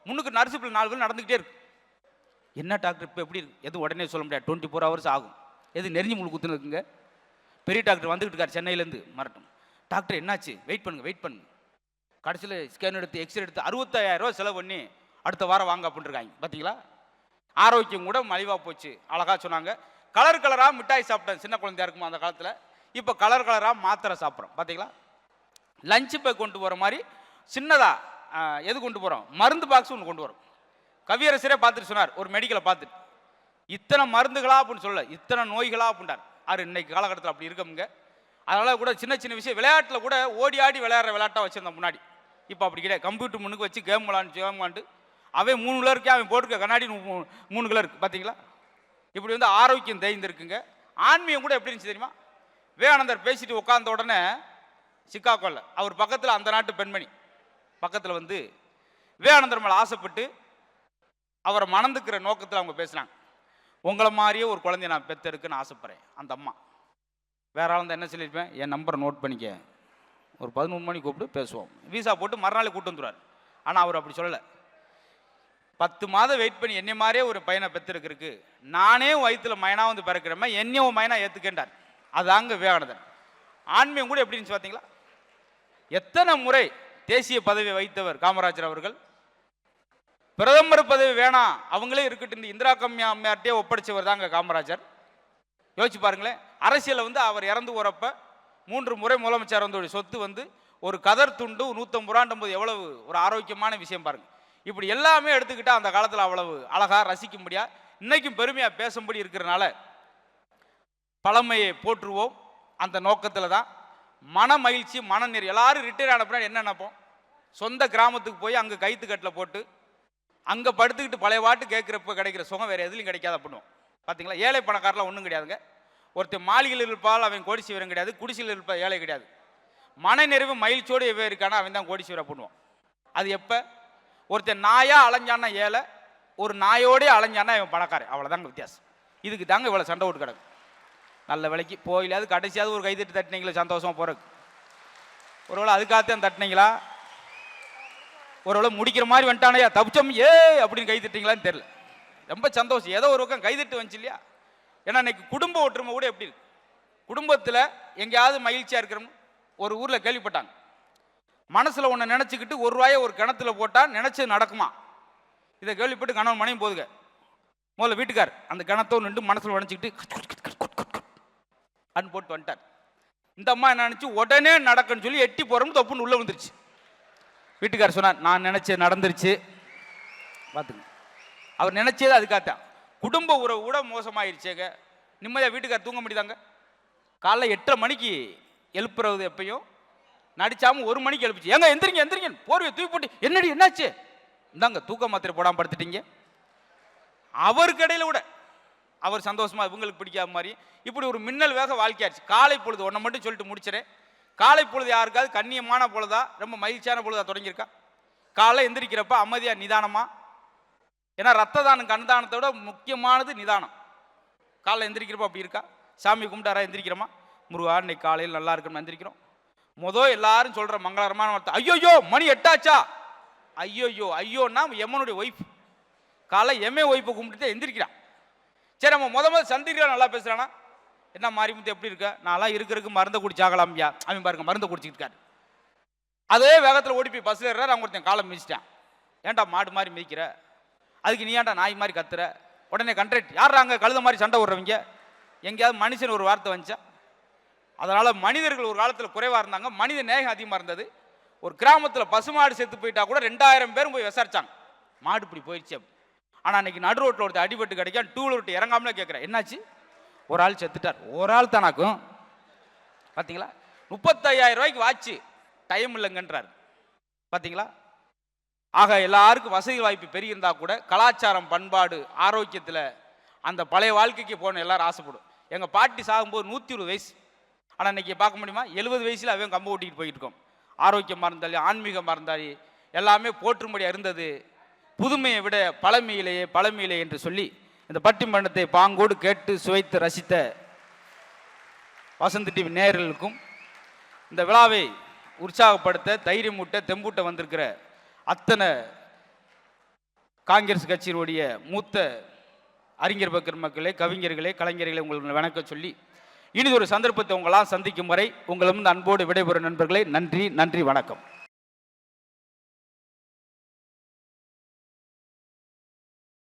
S1: முன்னுக்கு நர்ஸு பிள்ளை 4 பேர் நடந்துக்கிட்டே இருக்கு. என்ன டாக்டர் இப்போ எப்படி இருக்கு? எதுவும் உடனே சொல்ல முடியாது, 24 ஹவர்ஸ் ஆகும். எது நெருஞ்சி முள் குத்துனுக்குங்க. பெரிய டாக்டர் வந்துக்கிட்டு இருக்கார் சென்னையிலேருந்து, மறட்டும் டாக்டர் என்னாச்சு, வெயிட் பண்ணுங்க. கடைசியில் ஸ்கேன் எடுத்து எக்ஸ்ரே எடுத்து 65,000 ரூபா செலவு பண்ணி அடுத்த வாரம் வாங்க அப்படின்னு இருக்காங்க. பார்த்தீங்களா? ஆரோக்கியம் கூட மலிவாக போச்சு. அழகாக சொன்னாங்க. கலர் கலராக மிட்டாய் சாப்பிட்டேன் சின்ன குழந்தையா இருக்குமா அந்த காலத்தில். இப்போ கலர் கலராக மாத்திரை சாப்பிட்றோம். பார்த்தீங்களா? லஞ்சு போய் கொண்டு போகிற மாதிரி சின்னதாக எது கொண்டு போகிறோம், மருந்து பாக்ஸ் ஒன்று கொண்டு வரோம். கவியரசரே பார்த்துட்டு சொன்னார், ஒரு மெடிக்கலை பார்த்துட்டு, இத்தனை மருந்துகளா அப்படின்னு சொல்ல, இத்தனை நோய்களா அப்படின்றார். அது இன்னைக்கு காலகட்டத்தில் அப்படி இருக்கமுங்க. அதனால் கூட சின்ன சின்ன விஷயம் விளையாட்டில் கூட ஓடி ஆடி விளையாடுற விளையாட்டாக வச்சுருந்தோம் முன்னாடி. இப்போ அப்படி கிடையாது. கம்ப்யூட்டர் முன்னுக்கு வச்சு கேம் விளாண்டு அவன் 3 கிலோ இருக்கே, அவன் போட்டிருக்க கண்ணாடி 3 கிலோ இருக்குது. பார்த்தீங்களா? இப்படி வந்து ஆரோக்கியம் தேய்ந்திருக்குங்க. ஆன்மீகம் கூட எப்படி இருந்துச்சு தெரியுமா? விவேகானந்தர் பேசிட்டு உட்கார்ந்த உடனே சிக்காகோவில் அவர் பக்கத்தில் அந்த நாட்டு பெண்மணி பக்கத்தில் வந்து விவேகானந்தர் மேலே ஆசைப்பட்டு அவரை மணந்துக்கிற நோக்கத்தில் அவங்க பேசுனாங்க. உங்களை மாதிரியே ஒரு குழந்தைய நான் பெற்றெடுக்குன்னு ஆசைப்படுறேன். அந்த அம்மா வேற ஆள் தான் என்ன சொல்லியிருப்பேன், என் நம்பரை நோட் பண்ணிக்க, ஒரு 11 மணி கூப்பிட்டு பேசுவோம், வீசா போட்டு மறுநாள் கூப்பிட்டு வந்துடுவார். ஆனால் அவர் அப்படி சொல்லலை. 10 மாதம் வெயிட் பண்ணி என்னை மாதிரியே ஒரு பையனை பெற்றெடுக்கிறதுக்கு நானே வயிற்றில் மயனாக வந்து பிறக்கிறமே, என்னையும் மயனா ஏற்றுக்கின்றார். அதாங்க விவேகானந்தர். ஆன்மீகம் கூட எப்படி இருந்துச்சு பார்த்தீங்களா? எத்தனை முறை தேசிய பதவி வைத்தவர் காமராஜர் அவர்கள். பிரதமர் பதவி வேணாம் அவங்களே இருக்கட்டும் இந்திரா அம்மையார்ட்டே ஒப்படைச்சவர் தாங்க காமராஜர். யோசிச்சு பாருங்களேன். அரசியலில் வந்து அவர் இறந்து போகிறப்ப 3 முறை முதலமைச்சர் வந்து சொத்து வந்து ஒரு கதர் துண்டு 150 ரூபான்றது எவ்வளவு ஒரு ஆரோக்கியமான விஷயம் பாருங்க. இப்படி எல்லாமே எடுத்துக்கிட்டா அந்த காலத்தில் அவ்வளவு அழகா ரசிக்கும்படியா இன்னைக்கும் பெருமையா பேசும்படி இருக்கிறனால பழமையை போற்றுவோம். அந்த நோக்கத்தில் தான் மன மகிழ்ச்சி மனநிறை. எல்லாரும் ரிட்டையர் ஆன பின்னாடி என்ன நினைப்போம், சொந்த கிராமத்துக்கு போய் அங்கே கைத்துக்கட்டில் போட்டு அங்கே படுத்துக்கிட்டு பழைய பாட்டு கேட்குறப்ப கிடைக்கிற சுகம் வேறு எதுலையும் கிடைக்காத பண்ணுவோம். பார்த்தீங்களா? ஏழை பணக்காரெலாம் ஒன்றும் கிடையாதுங்க. ஒருத்தன் மாளிகையில் இருப்பால் அவன் கோடீஸ்வரன் கிடையாது, குடிசையில் இருப்ப ஏழை கிடையாது. மன நிறைவு மகிழ்ச்சியோடு எவ்வளோ இருக்கானா அவன் தான் கோடீஸ்வரன் பண்ணுவான். அது எப்போ? ஒருத்தன் நாயா அலைஞ்சானா ஏழை, ஒரு நாயோடே அலைஞ்சானா அவன் பணக்காரன். அவ்வளோதாங்க வித்தியாசம். இதுக்கு தாங்க இவ்வளோ சண்டை விட்டு கிடக்கு. நல்ல விலைக்கு போயிலாது கடைசியாவது ஒரு கைதட்டு தட்டினீங்களா சந்தோஷமா போறதுக்கு? ஒருவேளை அதுக்காகத்தான் தட்டினீங்களா? ஒருவேளை முடிக்கிற மாதிரி வந்துட்டானையா தப்பிச்சோம் ஏ அப்படின்னு கைதட்டிங்களான்னு தெரியல. ரொம்ப சந்தோஷம், ஏதோ ஒரு பக்கம் கைதட்டு வந்துச்சு இல்லையா? ஏன்னா இன்னைக்கு குடும்ப ஒற்றுமை கூட எப்படி இருக்கு? குடும்பத்தில் எங்கேயாவது மகிழ்ச்சியாக இருக்கிறோம். ஒரு ஊரில் கேள்விப்பட்டாங்க, மனசில் ஒன்று நினச்சிக்கிட்டு ஒரு ரூபாயை ஒரு கிணத்துல போட்டால் நினச்சது நடக்குமா? இதை கேள்விப்பட்டு கணவன் மனைவி போதுங்க. முதல்ல வீட்டுக்கார் அந்த கிணத்தோ நின்று மனசில் நினச்சிக்கிட்டு அன்னு போட்டு வந்துட்டார். இந்த அம்மா என்ன நினச்சி உடனே நடக்குன்னு சொல்லி எட்டி போகிறோம்னு தொப்புன்னு உள்ளே வந்துருச்சு. வீட்டுக்கார் சொன்னார், நான் நினச்சது நடந்துருச்சு பார்த்துங்க. அவர் நினச்சது அதுக்காகத்தான். குடும்ப உறவு கூட மோசமாயிருச்சேங்க. நிம்மதியாக வீட்டுக்கார் தூங்க முடியுதாங்க? காலைல 8:30 மணிக்கு எழுப்புறது எப்பயும் நடிச்சாமல் 1 மணிக்கு எழுப்பிச்சு. ஏங்க எந்திரிங்க எந்திரிங்க, போர்வை தூக்கி போட்டு என்னடி என்னாச்சு? இந்தாங்க தூக்க மாத்திரை போடாமல் படுத்துட்டீங்க. அவருக்கு இடையில கூட அவர் சந்தோஷமா இவங்களுக்கு பிடிக்காத மாதிரி இப்படி ஒரு மின்னல் வேக வாழ்க்கையாச்சு. காலை பொழுது ஒன்றை மட்டும் சொல்லிட்டு முடிச்சிடறேன். காலை பொழுது யாருக்காவது கண்ணியமான பொழுதா, ரொம்ப மகிழ்ச்சியான பொழுதா தொடங்கியிருக்கா? காலை எந்திரிக்கிறப்ப அமைதியா நிதானமா. ஏன்னா ரத்த தானம் கண்தானத்தோட முக்கியமானது நிதானம். காலைல எந்திரிக்கிறப்ப அப்படி இருக்கா? சாமி கும்பிட்டாரா எந்திரிக்கிறோமா? முருகா இன்னைக்கு காலையில் நல்லா இருக்கணும் எந்திரிக்கிறோம். எல்லாரும் சொல்ற மங்களகரமான வார்த்தை ஐயோயோ மணி 8 ஆச்சா. ஐயோயோ ஐயோன்னா எம்மனுடைய ஒய்ஃப். காலை எம்ஏ ஒய்ஃபை கும்பிட்டு எந்திரிக்கிறான். சரி, நம்ம முதல்ல சந்திரிக்கிறா நல்லா பேசுறானா? என்ன மாரிமுத்து எப்படி இருக்க? நான்லாம் இருக்கிறதுக்கு மருந்தை குடிச்சாகலாம்யா. அவன் பாருங்க மருந்தை குடிச்சிட்டு இருக்காரு. அதே வேகத்தில் ஓடி போய் பஸ்ஸில் ஏறாரு. அவங்க ஒருத்தன் காலை மிதிச்சிட்டான். ஏன்டா மாடு மாதிரி மிதிக்கிற? அதுக்கு நீ ஏன்டா நாய் மாதிரி கத்துற? உடனே கண்ட்ரக்ட் யாராங்க கழுத மாதிரி சண்டை விடுறவங்க? எங்கேயாவது மனுஷன் ஒரு வார்த்தை வந்துச்சா? அதனால மனிதர்கள் ஒரு காலத்தில் குறைவாக இருந்தாங்க, மனித நேகம் அதிகமாக இருந்தது. ஒரு கிராமத்தில் பசுமாடு செத்து போயிட்டா கூட 2000 பேரும் போய் விசாரிச்சாங்க, மாடு இப்படி போயிடுச்சு. ஆனால் அன்னைக்கு நடு ரோட்டில் ஒருத்தர் அடிபட்டு கிடைக்கும், 2 வீலர் விட்டு இறங்காமலே கேட்குறேன் என்னாச்சு? ஒரு ஆள் செத்துட்டார். ஒரு ஆள் தானாக்கும். பார்த்தீங்களா? 35,000 ரூபாய்க்கு வாட்சி டைம் இல்லைங்கன்றார். பார்த்தீங்களா? ஆக எல்லாருக்கும் வசதி வாய்ப்பு பெரிய இருந்தால் கூட கலாச்சாரம் பண்பாடு ஆரோக்கியத்தில் அந்த பழைய வாழ்க்கைக்கு போன எல்லாரும் ஆசைப்படும். எங்கள் பாட்டி சாகும்போது 120 வயசு. ஆனால் இன்னைக்கு பார்க்க முடியுமா? 70 வயசில் அவன் கம்பு ஓட்டிகிட்டு போயிட்டு இருக்கோம். ஆரோக்கியமாக இருந்தாலும் ஆன்மீகமாக இருந்தாலும் எல்லாமே போற்றும்படியாக இருந்தது. புதுமையை விட பழமையிலே என்று சொல்லி இந்த பட்டிமன்றத்தை பாங்கோடு கேட்டு சுவைத்து ரசித்த வசந்த் டிவி நேயர்களுக்கும், இந்த விழாவை உற்சாகப்படுத்த தைரியமூட்ட தெம்பூட்ட வந்திருக்கிற அத்தனை காங்கிரஸ் கட்சியினுடைய மூத்த அறிஞர் பெருமக்களே, கவிஞர்களே, கலைஞர்களே, உங்களுக்கு வணக்கம் சொல்லி இனிதொரு சந்தர்ப்பத்தை உங்களால் சந்திக்கும் வரை உங்களிடம் அன்போடு விடைபெறும் நண்பர்களே, நன்றி, வணக்கம்.